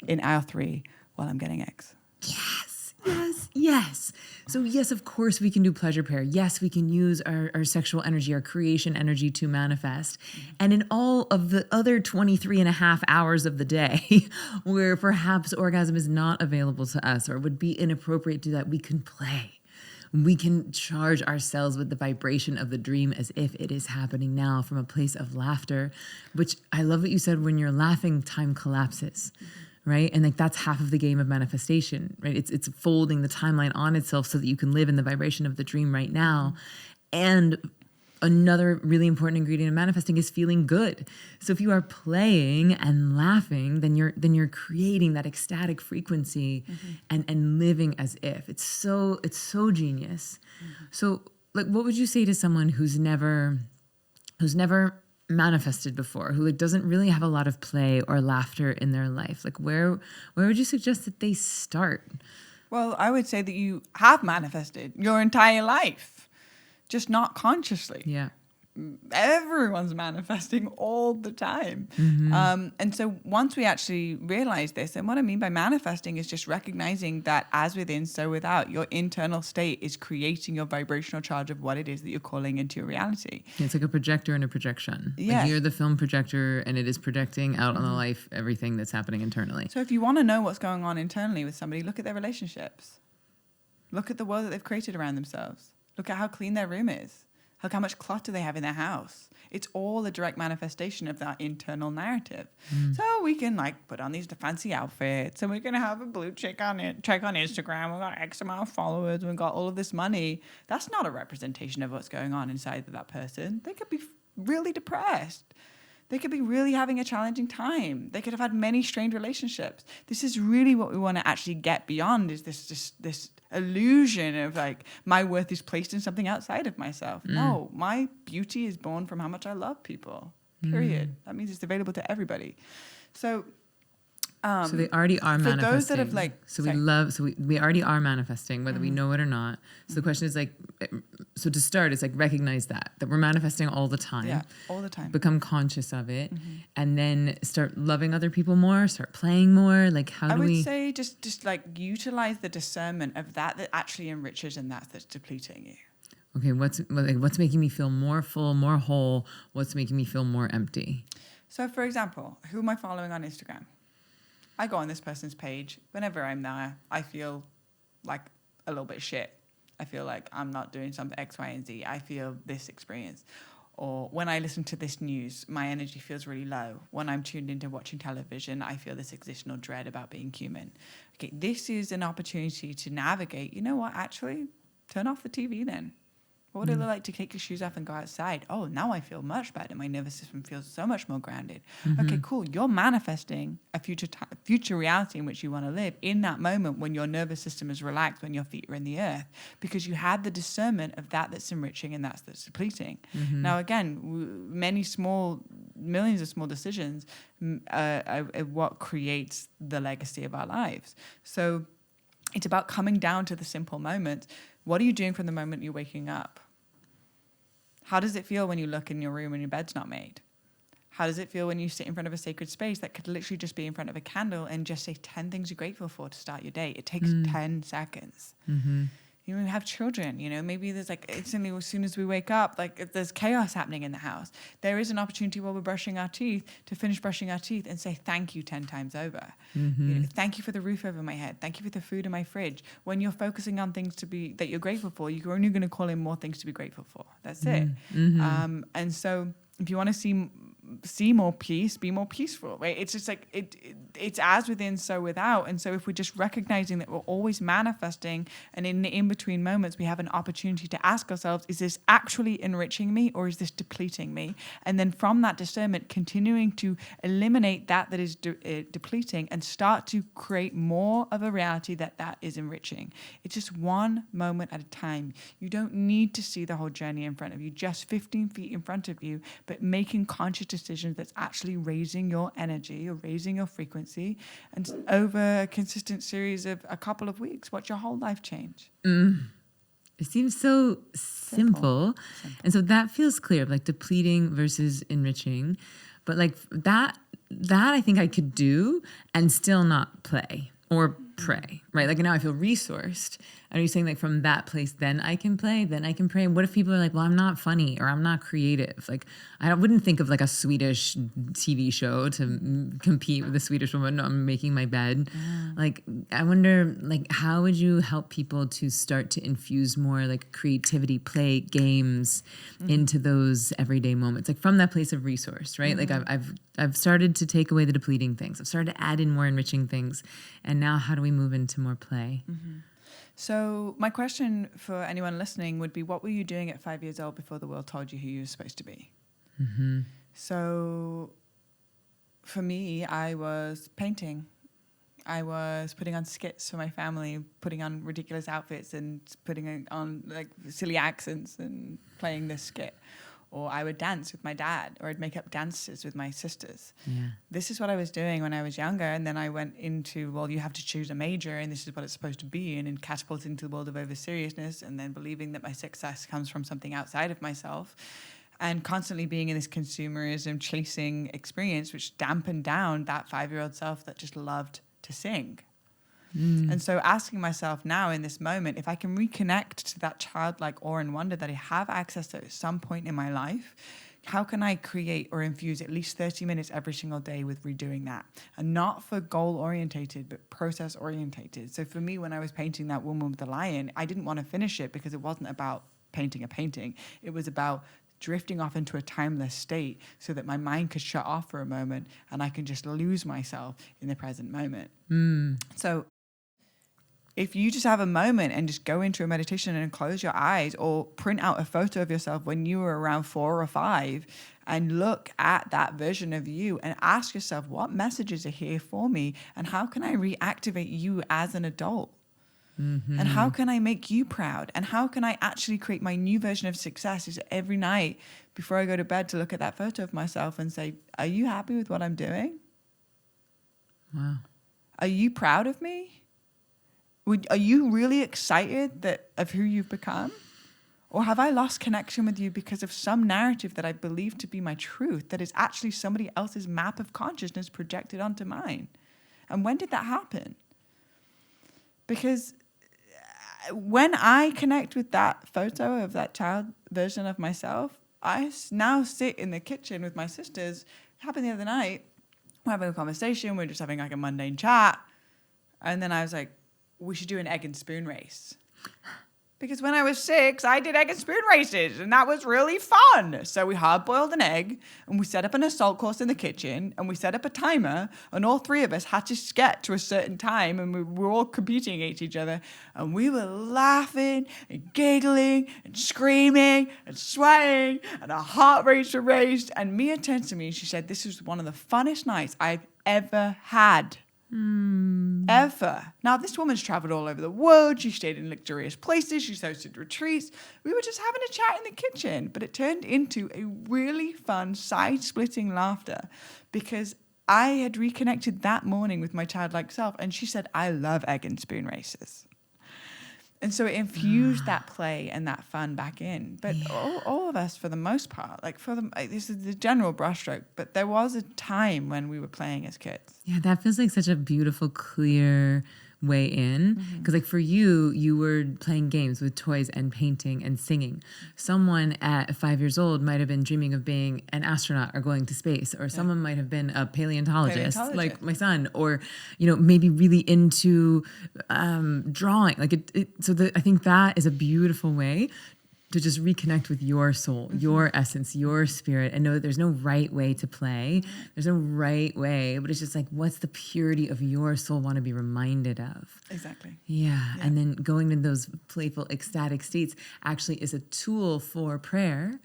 in aisle 3 while I'm getting eggs. Yes, yes, yes. So yes, of course we can do pleasure pair. Yes, we can use our sexual energy, our creation energy to manifest. And in all of the other 23 and a half hours of the day where perhaps orgasm is not available to us or would be inappropriate to do that, we can play. We can charge ourselves with the vibration of the dream as if it is happening now from a place of laughter, which I love what you said, when you're laughing, time collapses. Right? And like that's half of the game of manifestation, right? It's folding the timeline on itself so that you can live in the vibration of the dream right now. And another really important ingredient of manifesting is feeling good. So if you are playing and laughing, then you're creating that ecstatic frequency and living as if. It's so genius. So like what would you say to someone who's never manifested before, who like doesn't really have a lot of play or laughter in their life? Like where would you suggest that they start? Well, I would say that you have manifested your entire life, just not consciously. Yeah. everyone's manifesting all the time. And so once we actually realize this, and what I mean by manifesting is just recognizing that as within, so without, your internal state is creating your vibrational charge of what it is that you're calling into your reality. It's like a projector and a projection. Yes. Like you're the film projector and it is projecting out on the life, everything that's happening internally. So if you want to know what's going on internally with somebody, look at their relationships. Look at the world that they've created around themselves. Look at how clean their room is. Look how much clutter they have in their house. It's all a direct manifestation of that internal narrative. So we can like put on these fancy outfits and we're going to have a blue check on Instagram. We've got X amount of followers. We've got all of this money. That's not a representation of what's going on inside of that person. They could be really depressed. They could be really having a challenging time. They could have had many strained relationships. This is really what we want to actually get beyond, is this illusion of like my worth is placed in something outside of myself. No, my beauty is born from how much I love people, period. That means it's available to everybody. So they already are for manifesting. those that have like, we already are manifesting, whether we know it or not. So the question is like, so to start, it's like recognize that we're manifesting all the time. Yeah, all the time. Become conscious of it, and then start loving other people more. Start playing more. Like how do we? I would say just like utilize the discernment of that actually enriches and that's depleting you. Okay, what's making me feel more full, more whole? What's making me feel more empty? So, for example, who am I following on Instagram? I go on this person's page. Whenever I'm there, I feel like a little bit shit. I feel like I'm not doing something X, Y, and Z. I feel this experience. Or when I listen to this news, my energy feels really low. When I'm tuned into watching television, I feel this existential dread about being human. Okay, this is an opportunity to navigate. You know what? Actually, turn off the TV then. What would it look like to take your shoes off and go outside? Oh, now I feel much better. My nervous system feels so much more grounded. Okay, cool. You're manifesting a future reality in which you want to live in that moment when your nervous system is relaxed, when your feet are in the earth, because you had the discernment of that's enriching and that's depleting. Now, again, millions of small decisions are what creates the legacy of our lives. So it's about coming down to the simple moments. What are you doing from the moment you're waking up? How does it feel when you look in your room and your bed's not made? How does it feel when you sit in front of a sacred space that could literally just be in front of a candle and just say 10 things you're grateful for to start your day? It takes 10 seconds. You know, we have children, you know, maybe there's like instantly as soon as we wake up, like if there's chaos happening in the house. There is an opportunity while we're brushing our teeth to finish brushing our teeth and say thank you 10 times over. You know, thank you for the roof over my head. Thank you for the food in my fridge. When you're focusing on things that you're grateful for, you're only going to call in more things to be grateful for. That's it. And so if you want to see more peace, be more peaceful, right? It's just like it's as within, so without. And so if we're just recognizing that we're always manifesting, and in the in-between moments we have an opportunity to ask ourselves, is this actually enriching me or is this depleting me? And then from that discernment, continuing to eliminate that is depleting and start to create more of a reality that is enriching. It's just one moment at a time. You don't need to see the whole journey in front of you, just 15 feet in front of you, but making conscious decisions that's actually raising your energy or raising your frequency, and over a consistent series of a couple of weeks, watch your whole life change. It seems so simple. And so that feels clear, like depleting versus enriching. But like that I think I could do and still not play or pray, right? Like now I feel resourced. Are you saying like from that place, then I can play, then I can pray? What if people are like, well, I'm not funny or I'm not creative? Like I wouldn't think of like a Swedish TV show to compete with a Swedish woman on making my bed. Like I wonder, like how would you help people to start to infuse more like creativity, play, games into those everyday moments, like from that place of resource, right? Like I've started to take away the depleting things. I've started to add in more enriching things. And now how do we move into more play? So my question for anyone listening would be, what were you doing at 5 years old before the world told you who you were supposed to be? So for me, I was painting. I was putting on skits for my family, putting on ridiculous outfits and putting on like silly accents and playing this skit. Or I would dance with my dad, or I'd make up dances with my sisters. This is what I was doing when I was younger. And then I went into, well, you have to choose a major, and this is what it's supposed to be, and catapulted into the world of over seriousness, and then believing that my success comes from something outside of myself. and constantly being in this consumerism chasing experience, which dampened down that 5-year-old self that just loved to sing. And so asking myself now in this moment, if I can reconnect to that childlike awe and wonder that I have access to at some point in my life, how can I create or infuse at least 30 minutes every single day with redoing that? And not for goal orientated, but process orientated. So for me, when I was painting that woman with the lion, I didn't want to finish it because it wasn't about painting a painting. It was about drifting off into a timeless state so that my mind could shut off for a moment and I can just lose myself in the present moment. So if you just have a moment and just go into a meditation and close your eyes, or print out a photo of yourself when you were around 4 or 5 and look at that version of you and ask yourself, what messages are here for me and how can I reactivate you as an adult? And how can I make you proud? And how can I actually create my new version of success? Is every night before I go to bed to look at that photo of myself and say, are you happy with what I'm doing? Wow. Are you proud of me? Are you really excited of who you've become? Or have I lost connection with you because of some narrative that I believe to be my truth that is actually somebody else's map of consciousness projected onto mine? And when did that happen? Because when I connect with that photo of that child version of myself, I now sit in the kitchen with my sisters. It happened the other night. We're having a conversation. We're just having like a mundane chat. And then I was like, we should do an egg and spoon race. Because when I was 6, I did egg and spoon races, and that was really fun. So we hard-boiled an egg, and we set up an assault course in the kitchen, and we set up a timer, and all 3 of us had to get to a certain time, and we were all competing against each other, and we were laughing and giggling and screaming and sweating, and our heart rates were raised. And Mia turned to me, and she said, this is one of the funnest nights I've ever had. Ever. Now, this woman's traveled all over the world. She stayed in luxurious places. She's hosted retreats. We were just having a chat in the kitchen, but it turned into a really fun side-splitting laughter because I had reconnected that morning with my childlike self, and she said, I love egg and spoon races. And so it infused that play and that fun back in. But all of us, for the most part, this is the general brushstroke, but there was a time when we were playing as kids. Yeah, that feels like such a beautiful, clear way in. Because like for you, you were playing games with toys and painting and singing. Someone at 5 years old might have been dreaming of being an astronaut or going to space, or someone might have been a paleontologist like my son, or, maybe really into drawing. I think that is a beautiful way to just reconnect with your soul, your essence, your spirit, and know that there's no right way to play. There's no right way, but it's just like, what's the purity of your soul want to be reminded of? Exactly. Yeah. And then going to those playful, ecstatic states actually is a tool for prayer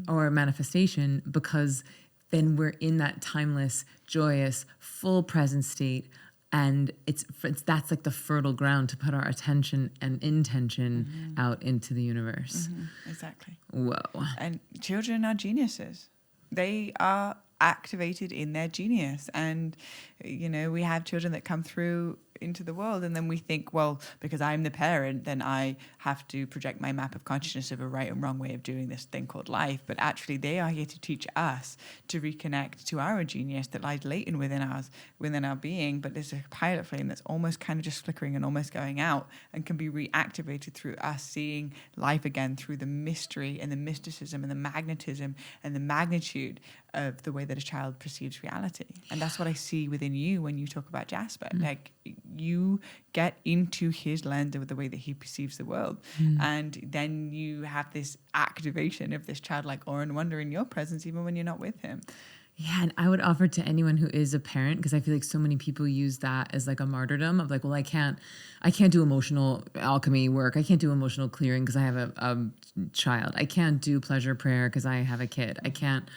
or manifestation, because then we're in that timeless, joyous, full present state. And that's like the fertile ground to put our attention and intention out into the universe. Exactly. Whoa. And children are geniuses. They are activated in their genius. And, we have children that come through into the world, and then we think, well, because I'm the parent, then I have to project my map of consciousness of a right and wrong way of doing this thing called life. But actually, they are here to teach us to reconnect to our genius that lies latent within our being. But there's a pilot flame that's almost kind of just flickering and almost going out, and can be reactivated through us seeing life again through the mystery and the mysticism and the magnetism and the magnitude of the way that a child perceives reality. And that's what I see within you when you talk about Jasper. Like, you get into his lens of the way that he perceives the world. And then you have this activation of this childlike awe and wonder in your presence, even when you're not with him. Yeah, and I would offer to anyone who is a parent, because I feel like so many people use that as like a martyrdom of like, well, I can't do emotional alchemy work. I can't do emotional clearing because I have a child. I can't do pleasure prayer because I have a kid. I can't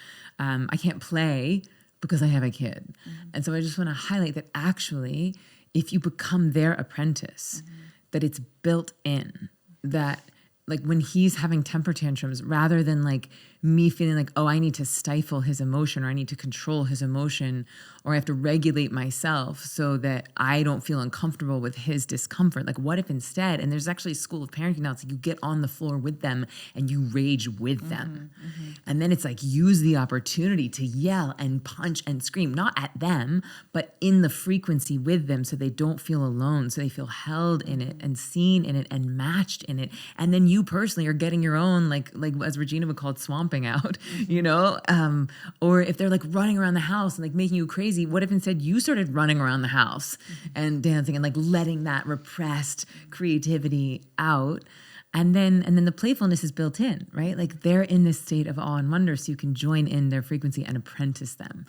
play because I have a kid. And so I just want to highlight that actually, if you become their apprentice, that it's built in, that like when he's having temper tantrums, rather than like me feeling like, oh, I need to stifle his emotion, or I need to control his emotion, or I have to regulate myself so that I don't feel uncomfortable with his discomfort. Like, what if instead, and there's actually a school of parenting now, it's like you get on the floor with them and you rage with them. And then it's like, use the opportunity to yell and punch and scream, not at them, but in the frequency with them, so they don't feel alone, so they feel held in it and seen in it and matched in it. And then you personally are getting your own, like as Regina would call it, swamping out, you know? Or if they're like running around the house and like making you crazy, what if instead you started running around the house and dancing and like letting that repressed creativity out? And then the playfulness is built in, right? Like they're in this state of awe and wonder, so you can join in their frequency and apprentice them.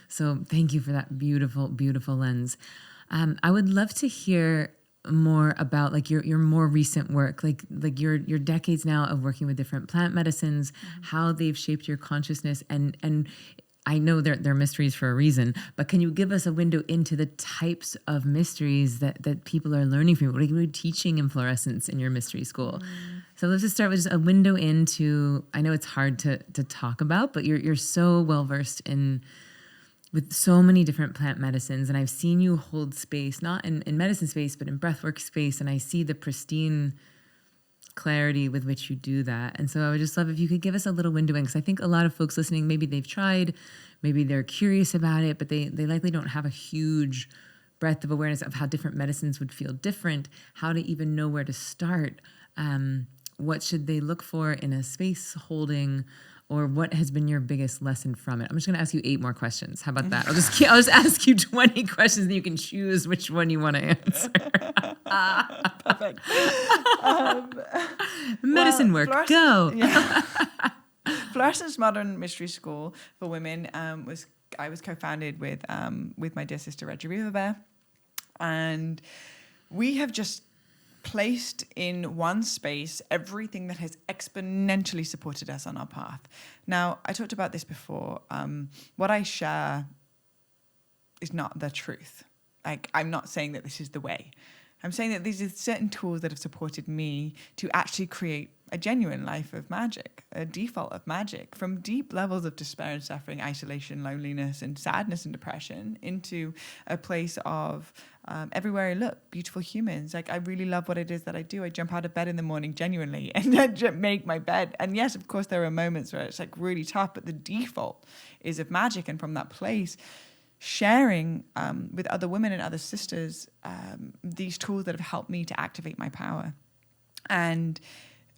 So thank you for that beautiful, beautiful lens. I would love to hear more about like your more recent work, like your decades now of working with different plant medicines, how they've shaped your consciousness, and I know they're mysteries for a reason, but can you give us a window into the types of mysteries that people are learning from you? What are you teaching in Fluorescence in your mystery school? So let's just start with just a window into, I know it's hard to talk about, but you're so well versed in with so many different plant medicines, and I've seen you hold space, not in medicine space, but in breathwork space, and I see the pristine clarity with which you do that. And so I would just love if you could give us a little window in, because I think a lot of folks listening, maybe they've tried, maybe they're curious about it, but they likely don't have a huge breadth of awareness of how different medicines would feel different, how to even know where to start. What should they look for in a space holding, or what has been your biggest lesson from it? I'm just going to ask you 8 more questions. How about that? I'll just ask you 20 questions, and you can choose which one you want to answer. Perfect. Medicine work, go. Yeah. Fluorescence Modern Mystery School for Women I was co-founded with my dear sister Redefining, and we have just placed in one space everything that has exponentially supported us on our path. Now, I talked about this before. What I share is not the truth. Like, I'm not saying that this is the way. I'm saying that these are certain tools that have supported me to actually create a genuine life of magic, a default of magic, from deep levels of despair and suffering, isolation, loneliness, and sadness and depression, into a place of everywhere I look, beautiful humans. Like, I really love what it is that I do. I jump out of bed in the morning genuinely and I make my bed. And yes, of course, there are moments where it's like really tough, but the default is of magic. And from that place, sharing with other women and other sisters these tools that have helped me to activate my power. And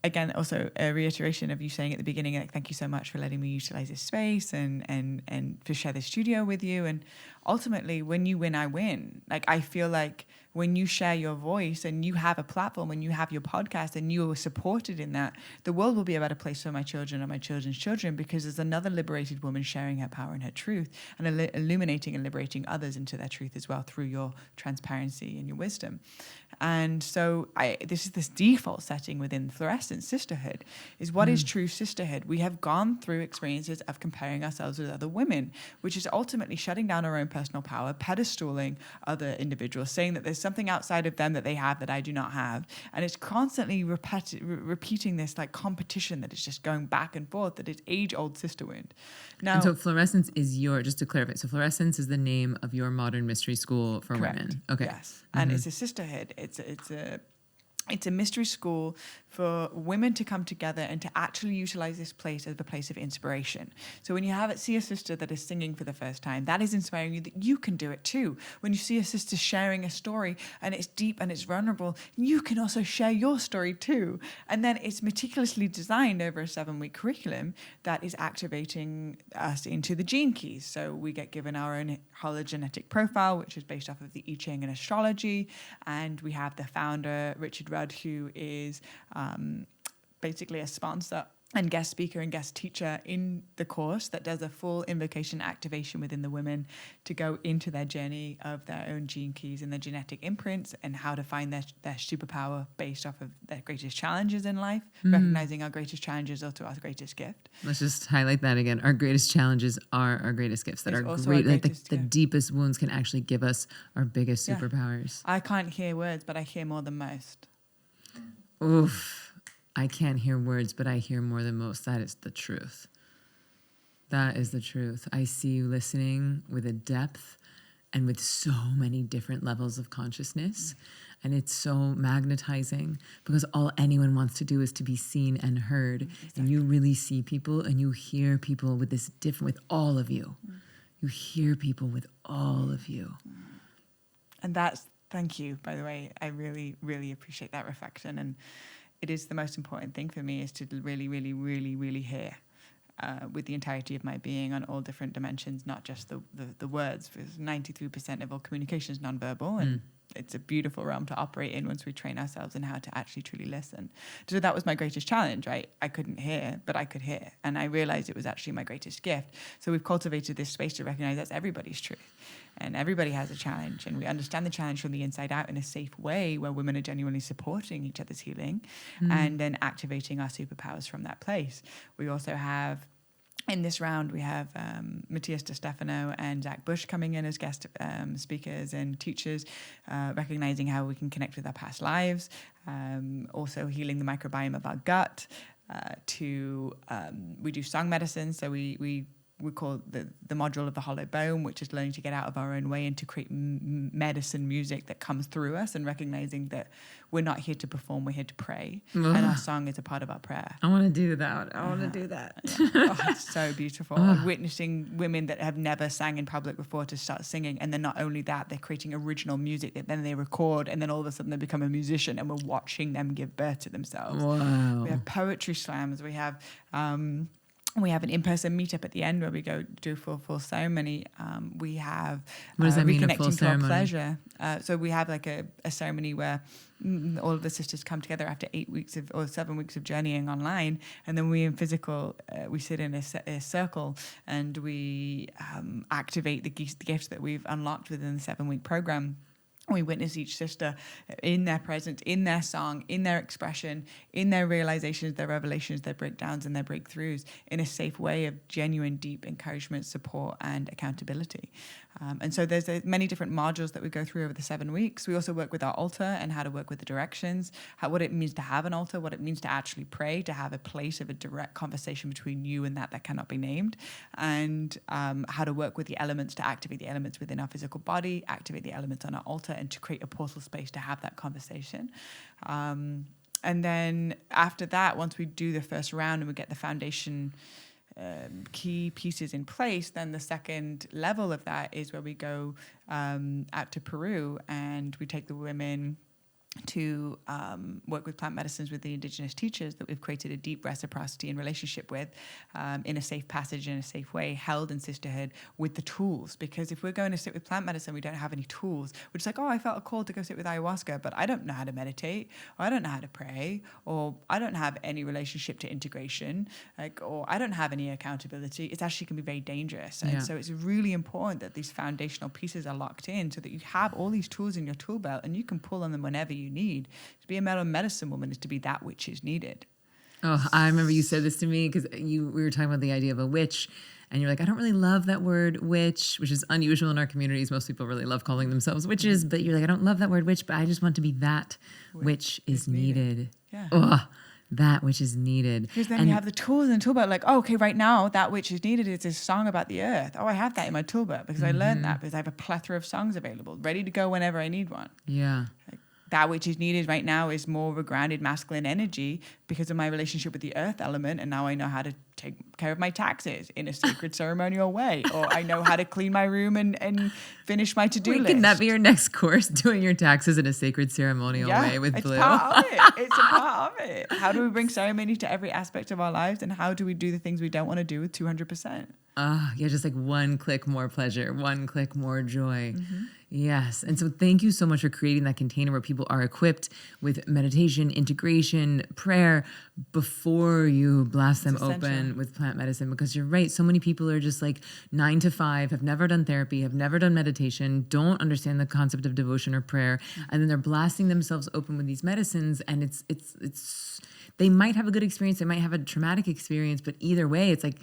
again, also a reiteration of you saying at the beginning, like, thank you so much for letting me utilize this space and for share this studio with you. And ultimately, when you win, I win. Like, I feel like when you share your voice and you have a platform, when you have your podcast and you are supported in that, the world will be a better place for my children and my children's children, because there's another liberated woman sharing her power and her truth and illuminating and liberating others into their truth as well through your transparency and your wisdom. And so this is this default setting within Fluorescence sisterhood is what is true sisterhood. We have gone through experiences of comparing ourselves with other women, which is ultimately shutting down our own personal power, pedestaling other individuals, saying that there's something outside of them that they have that I do not have. And it's constantly repeating this like competition that is just going back and forth, that is age-old sister wound. Now, and so Fluorescence is just to clarify, so Fluorescence is the name of your modern mystery school for correct. women. Okay. Yes. And it's a sisterhood. It's a mystery school for women to come together and to actually utilize this place as a place of inspiration. So when you see a sister that is singing for the first time, that is inspiring you that you can do it too. When you see a sister sharing a story and it's deep and it's vulnerable, you can also share your story too. And then it's meticulously designed over a 7-week curriculum that is activating us into the gene keys. So we get given our own hologenetic profile, which is based off of the I Ching and astrology. And we have the founder, Richard Rudd, who is basically a sponsor and guest speaker and guest teacher in the course that does a full invocation activation within the women to go into their journey of their own gene keys and their genetic imprints and how to find their superpower based off of their greatest challenges in life, recognizing our greatest challenges also our greatest gift. Let's just highlight that again. Our greatest challenges are our greatest gifts. That It's are also great. our Like the greatest deepest wounds can actually give us our biggest Yeah. superpowers. I can't hear words, but I hear more than most. Oof. I can't hear words, but I hear more than most. That is the truth. That is the truth. I see you listening with a depth and with so many different levels of consciousness. And it's so magnetizing because all anyone wants to do is to be seen and heard. Exactly. And you really see people and you hear people with this different, with all of you. You hear people with all of you. And thank you, by the way. I really, really appreciate that reflection. And it is the most important thing for me, is to really, really, really, really hear with the entirety of my being on all different dimensions, not just the words. Because 93% of all communication is nonverbal, and it's a beautiful realm to operate in once we train ourselves in how to actually truly listen. So that was my greatest challenge, right? I couldn't hear, but I could hear. And I realized it was actually my greatest gift. So we've cultivated this space to recognize that's everybody's truth. And everybody has a challenge. And we understand the challenge from the inside out in a safe way, where women are genuinely supporting each other's healing and then activating our superpowers from that place. We also have, in this round, we have Matthias De Stefano and Zach Bush coming in as guest speakers and teachers, recognizing how we can connect with our past lives, also healing the microbiome of our gut. We do song medicine, so we call the module of the hollow bone, which is learning to get out of our own way and to create medicine music that comes through us, and recognizing that we're not here to perform, we're here to pray. And our song is a part of our prayer. I want to do that. I want to do that. Yeah. Oh, it's so beautiful. And witnessing women that have never sang in public before to start singing. And then not only that, they're creating original music that then they record, and then all of a sudden they become a musician, and we're watching them give birth to themselves. Wow. We have poetry slams. We have an in-person meetup at the end where we go do full ceremony. We have what does that mean, a full reconnecting to our ceremony? Pleasure. So we have like a ceremony where all of the sisters come together after 7 weeks of journeying online, and then we in physical, we sit in a circle, and we activate the gifts that we've unlocked within the 7-week program. We witness each sister in their presence, in their song, in their expression, in their realizations, their revelations, their breakdowns, and their breakthroughs, in a safe way of genuine, deep encouragement, support, and accountability. And so there's many different modules that we go through over the 7 weeks. We also work with our altar and how to work with the directions, what it means to have an altar, what it means to actually pray, to have a place of a direct conversation between you and that cannot be named, and how to work with the elements to activate the elements within our physical body, activate the elements on our altar, and to create a portal space to have that conversation. And then after that, once we do the first round and we get the foundation key pieces in place, then the second level of that is where we go out to Peru, and we take the women to work with plant medicines with the indigenous teachers that we've created a deep reciprocity and relationship with, in a safe passage, in a safe way, held in sisterhood with the tools. Because if we're going to sit with plant medicine, we don't have any tools. We're just like, oh, I felt a call to go sit with ayahuasca, but I don't know how to meditate, or I don't know how to pray, or I don't have any relationship to integration, or I don't have any accountability. It actually can be very dangerous. And so it's really important that these foundational pieces are locked in, so that you have all these tools in your tool belt and you can pull on them whenever you need. To be a medicine woman is to be that which is needed. Oh, I remember you said this to me because we were talking about the idea of a witch, and you're like, I don't really love that word witch, which is unusual in our communities. Most people really love calling themselves witches, but you're like, I don't love that word witch, but I just want to be that which is needed. Yeah. Oh, that which is needed. Because then you have the tools in the tool belt, like, oh, okay, right now, that which is needed is a song about the earth. Oh, I have that in my tool belt because I learned that, because I have a plethora of songs available, ready to go whenever I need one. Yeah. That which is needed right now is more of a grounded masculine energy because of my relationship with the earth element. And now I know how to take care of my taxes in a sacred ceremonial way. Or I know how to clean my room and finish my to-do list. Can that be your next course, doing your taxes in a sacred ceremonial way with Blue? It's part of it. It's a part of it. How do we bring ceremony to every aspect of our lives? And how do we do the things we don't want to do with 200%? Yeah, just like one click more pleasure, one click more joy. Yes. And so thank you so much for creating that container where people are equipped with meditation, integration, prayer before you blast them open with plant medicine. Because you're right. So many people are just like 9 to 5, have never done therapy, have never done meditation, don't understand the concept of devotion or prayer. And then they're blasting themselves open with these medicines. And it's they might have a good experience. They might have a traumatic experience, but either way, it's like,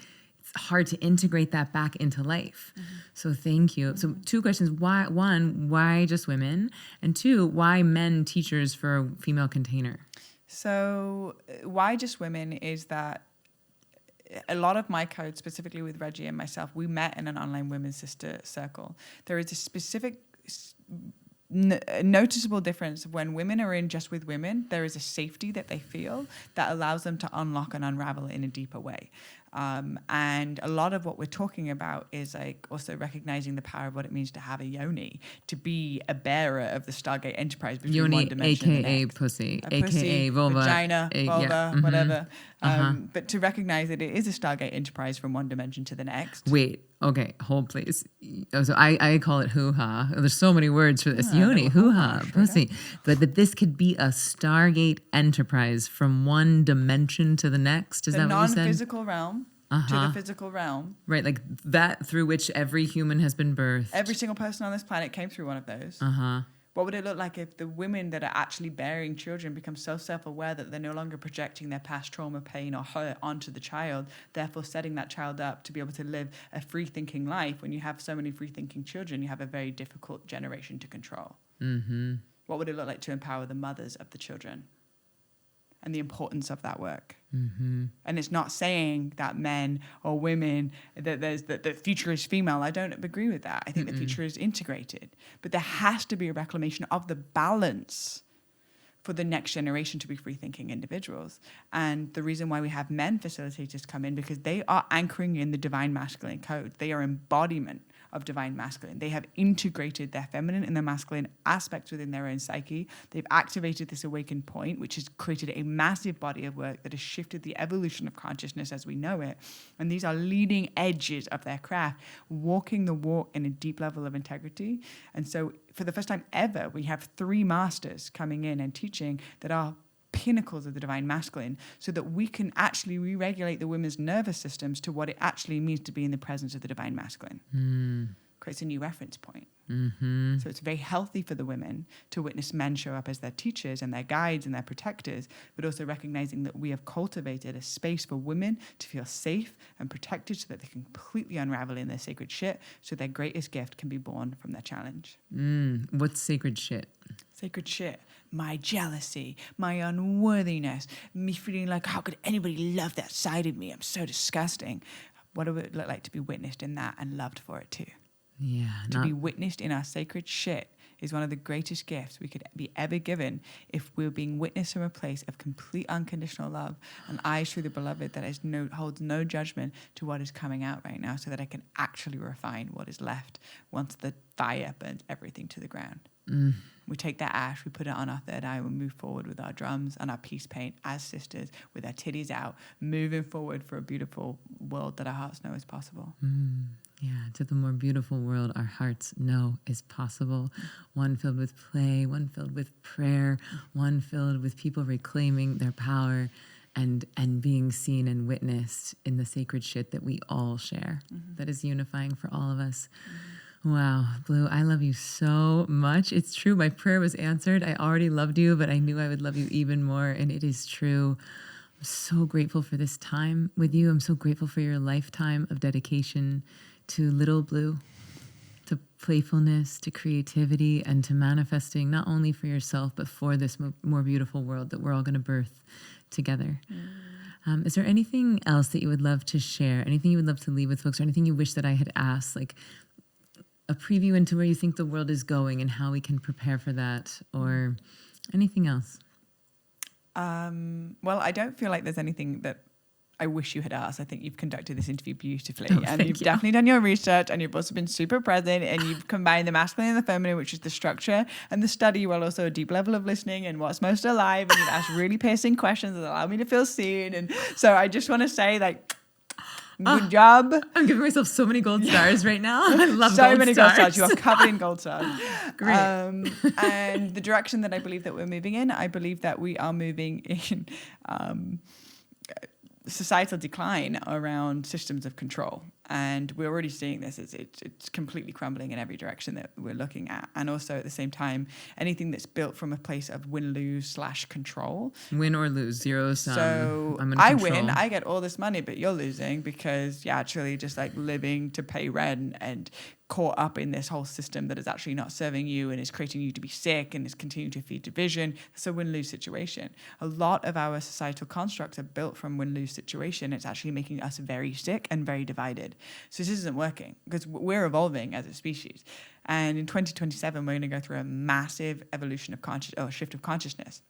hard to integrate that back into life. So thank you. So 2 questions. Why just women? And 2, why men teachers for a female container? So why just women is that a lot of my code, specifically with Reggie and myself, we met in an online women's sister circle. There is a specific noticeable difference when women are in just with women. There is a safety that they feel that allows them to unlock and unravel in a deeper way. And a lot of what we're talking about is like also recognizing the power of what it means to have a yoni, to be a bearer of the Stargate Enterprise between Yoni, one dimension and the aka next. pussy, A pussy, aka vulva, vagina, vulva, yeah, whatever. But to recognize that it is a Stargate Enterprise from one dimension to the next. Wait, okay, hold please. So I call it hoo-ha. There's so many words for this. Yoni, hoo-ha, pussy. But that this could be a Stargate Enterprise from one dimension to the next. Is that what you said? The non-physical realm to the physical realm. Right, like that through which every human has been birthed. Every single person on this planet came through one of those. What would it look like if the women that are actually bearing children become so self-aware that they're no longer projecting their past trauma, pain, or hurt onto the child, therefore setting that child up to be able to live a free-thinking life? When you have so many free-thinking children, you have a very difficult generation to control. What would it look like to empower the mothers of the children? And the importance of that work. And it's not saying that men or women, that the future is female. I don't agree with that. I think the future is integrated. But there has to be a reclamation of the balance for the next generation to be free-thinking individuals. And the reason why we have men facilitators come in, because they are anchoring in the divine masculine code. They are embodiment of divine masculine. They have integrated their feminine and their masculine aspects within their own psyche. They've activated this awakened point, which has created a massive body of work that has shifted the evolution of consciousness as we know it. And these are leading edges of their craft, walking the walk in a deep level of integrity. And so for the first time ever, we have 3 masters coming in and teaching that are pinnacles of the divine masculine, so that we can actually re-regulate the women's nervous systems to what it actually means to be in the presence of the divine masculine. Creates a new reference point. So it's very healthy for the women to witness men show up as their teachers and their guides and their protectors, but also recognizing that we have cultivated a space for women to feel safe and protected so that they can completely unravel in their sacred shit, so their greatest gift can be born from their challenge. What's sacred shit? Sacred shit. My jealousy, my unworthiness, me feeling like, how could anybody love that side of me? I'm so disgusting. What would it look like to be witnessed in that and loved for it too? Yeah. To be witnessed in our sacred shit is one of the greatest gifts we could be ever given, if we're being witnessed from a place of complete unconditional love and eyes through the beloved that holds no judgment to what is coming out right now, so that I can actually refine what is left once the fire burns everything to the ground. We take that ash, we put it on our third eye, we move forward with our drums and our peace paint as sisters, with our titties out, moving forward for a beautiful world that our hearts know is possible. Yeah, to the more beautiful world our hearts know is possible. One filled with play, one filled with prayer, one filled with people reclaiming their power and being seen and witnessed in the sacred shit that we all share, that is unifying for all of us. Wow, Blue, I love you so much. It's true, my prayer was answered. I already loved you, but I knew I would love you even more, and it is true. I'm so grateful for this time with you. I'm so grateful for your lifetime of dedication to little Blue, to playfulness, to creativity, and to manifesting not only for yourself, but for this more beautiful world that we're all going to birth together. Is there anything else that you would love to share? Anything you would love to leave with folks, or anything you wish that I had asked, like a preview into where you think the world is going and how we can prepare for that, or anything else? Well, I don't feel like there's anything that I wish you had asked. I think you've conducted this interview beautifully, and you've definitely done your research, and you've also been super present, and you've combined the masculine and the feminine, which is the structure and the study, while also a deep level of listening and what's most alive, and you've asked really piercing questions that allow me to feel seen. And so I just want to say, like, good job. I'm giving myself so many gold stars right now. I love so gold many stars. gold stars. You are covered in gold stars. Great. And the direction that I believe that we're moving in, I believe that we are moving in societal decline around systems of control. And we're already seeing this. It's completely crumbling in every direction that we're looking at. And also at the same time, anything that's built from a place of win-lose/control. Win or lose, zero sum. So I win, I get all this money, but you're losing because you're actually just like living to pay rent and caught up in this whole system that is actually not serving you and is creating you to be sick and is continuing to feed division. It's a win-lose situation. A lot of our societal constructs are built from win-lose situation. It's actually making us very sick and very divided. So this isn't working because we're evolving as a species. And in 2027, we're going to go through a massive evolution of shift of consciousness.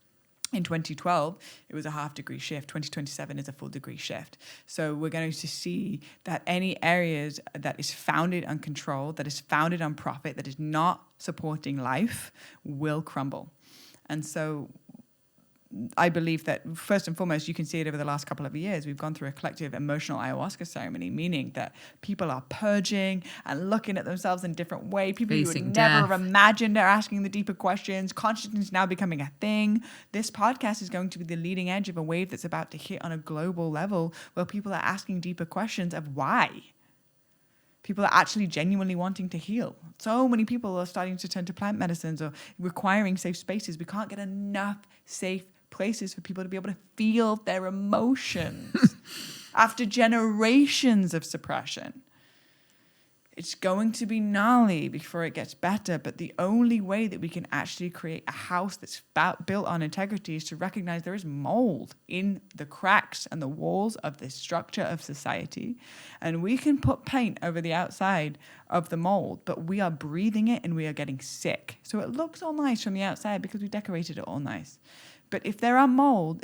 In 2012, it was a half-degree shift. 2027 is a full degree shift. So we're going to see that any areas that is founded on control, that is founded on profit, that is not supporting life, will crumble. And so I believe that first and foremost, you can see it over the last couple of years. We've gone through a collective emotional ayahuasca ceremony, meaning that people are purging and looking at themselves in a different way. People you would never have imagined are asking the deeper questions. Consciousness is now becoming a thing. This podcast is going to be the leading edge of a wave that's about to hit on a global level where people are asking deeper questions of why. People are actually genuinely wanting to heal. So many people are starting to turn to plant medicines or requiring safe spaces. We can't get enough safe places for people to be able to feel their emotions after generations of suppression. It's going to be gnarly before it gets better, but the only way that we can actually create a house that's built on integrity is to recognize there is mold in the cracks and the walls of this structure of society. And we can put paint over the outside of the mold, but we are breathing it and we are getting sick. So it looks all nice from the outside because we decorated it all nice. But if there's mold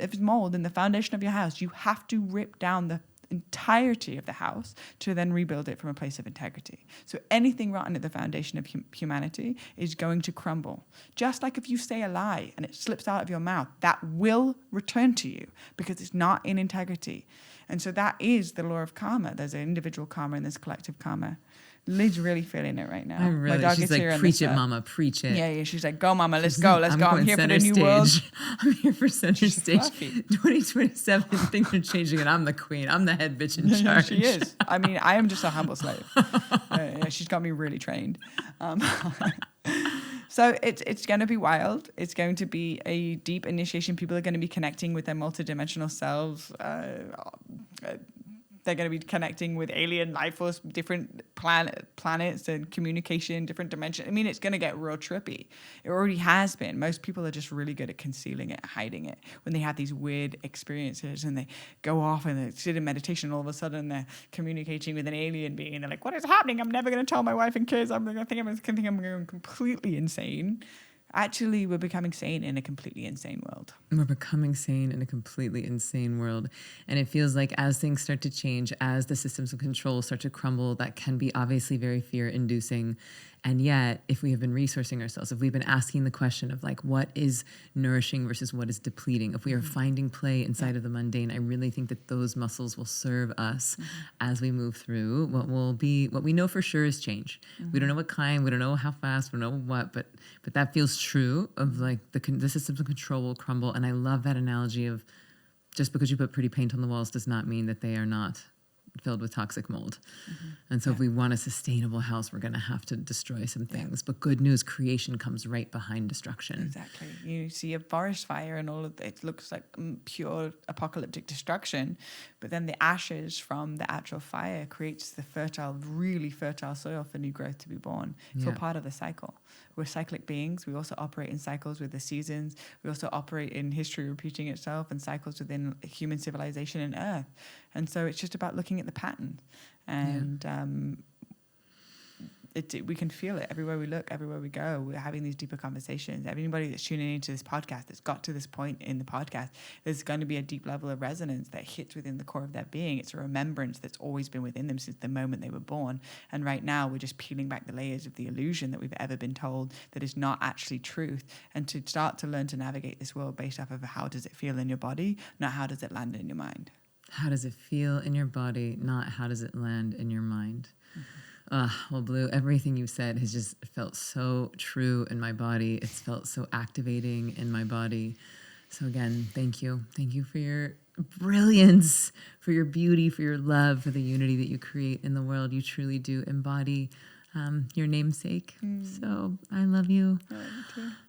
in the foundation of your house, you have to rip down the entirety of the house to then rebuild it from a place of integrity. So anything rotten at the foundation of humanity is going to crumble. Just like if you say a lie and it slips out of your mouth, that will return to you because it's not in integrity. And so that is the law of karma. There's an individual karma and there's collective karma. Lid's really feeling it right now. My dog she's is like, preach it, mama, preach it. Yeah. She's like, go, mama, let's go. I'm here for the new world. I'm here for center stage. 2027, things are changing, and I'm the queen. I'm the head bitch in charge. She is. I mean, I am just a humble slave. She's got me really trained. So it's going to be wild. It's going to be a deep initiation. People are going to be connecting with their multidimensional selves. They're going to be connecting with alien life force, different planets and communication, different dimensions. I mean, it's going to get real trippy. It already has been. Most people are just really good at concealing it, hiding it. When they have these weird experiences and they go off and they sit in meditation, all of a sudden they're communicating with an alien being. They're like, what is happening? I'm never going to tell my wife and kids. I'm going to think I'm going completely insane. Actually, we're becoming sane in a completely insane world. We're becoming sane in a completely insane world. And it feels like as things start to change, as the systems of control start to crumble, that can be obviously very fear-inducing. And yet, if we have been resourcing ourselves, if we've been asking the question of like, what is nourishing versus what is depleting, if we are finding play inside of the mundane, I really think that those muscles will serve us as we move through what we know for sure is change. We don't know what kind, we don't know how fast, we don't know what, but that feels true of like the systems of control will crumble. And I love that analogy of just because you put pretty paint on the walls does not mean that they are not filled with toxic mold. And so if we want a sustainable house, we're going to have to destroy some things. But good news, creation comes right behind destruction. Exactly. You see a forest fire and all of it looks like pure apocalyptic destruction, but then the ashes from the actual fire creates the really fertile soil for new growth to be born. It's all part of the cycle. We're cyclic beings. We also operate in cycles with the seasons. We also operate in history repeating itself and cycles within human civilization and Earth. And so it's just about looking at the pattern. And we can feel it everywhere we look, everywhere we go. We're having these deeper conversations. Everybody that's tuning into this podcast, that's got to this point in the podcast, there's going to be a deep level of resonance that hits within the core of their being. It's a remembrance that's always been within them since the moment they were born. And right now, we're just peeling back the layers of the illusion that we've ever been told that is not actually truth. And to start to learn to navigate this world based off of how does it feel in your body, not how does it land in your mind. How does it feel in your body, not how does it land in your mind? Well, Blue, everything you've said has just felt so true in my body. It's felt so activating in my body. So again, thank you. Thank you for your brilliance, for your beauty, for your love, for the unity that you create in the world. You truly do embody your namesake. So I love you.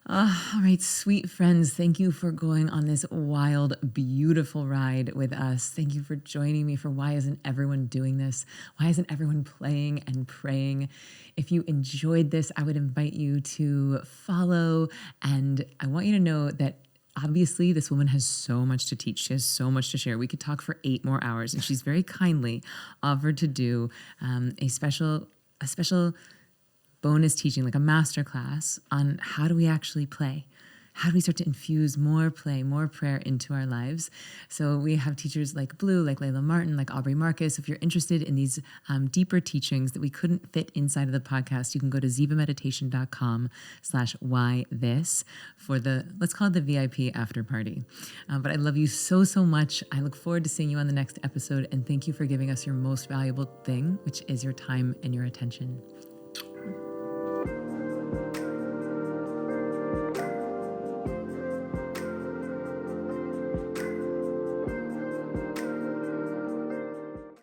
All right, sweet friends, thank you for going on this wild, beautiful ride with us. Thank you for joining me for Why Isn't Everyone Doing This? Why isn't everyone playing and praying? If you enjoyed this, I would invite you to follow, and I want you to know that obviously, this woman has so much to teach. She has so much to share. We could talk for 8 more hours, and she's very kindly offered to do a special bonus teaching, like a master class on how do we actually play? How do we start to infuse more play, more prayer into our lives? So we have teachers like Blue, like Layla Martin, like Aubrey Marcus. If you're interested in these deeper teachings that we couldn't fit inside of the podcast, you can go to zivameditation.com/whythis for the, let's call it the VIP after party. But I love you so, so much. I look forward to seeing you on the next episode. And thank you for giving us your most valuable thing, which is your time and your attention.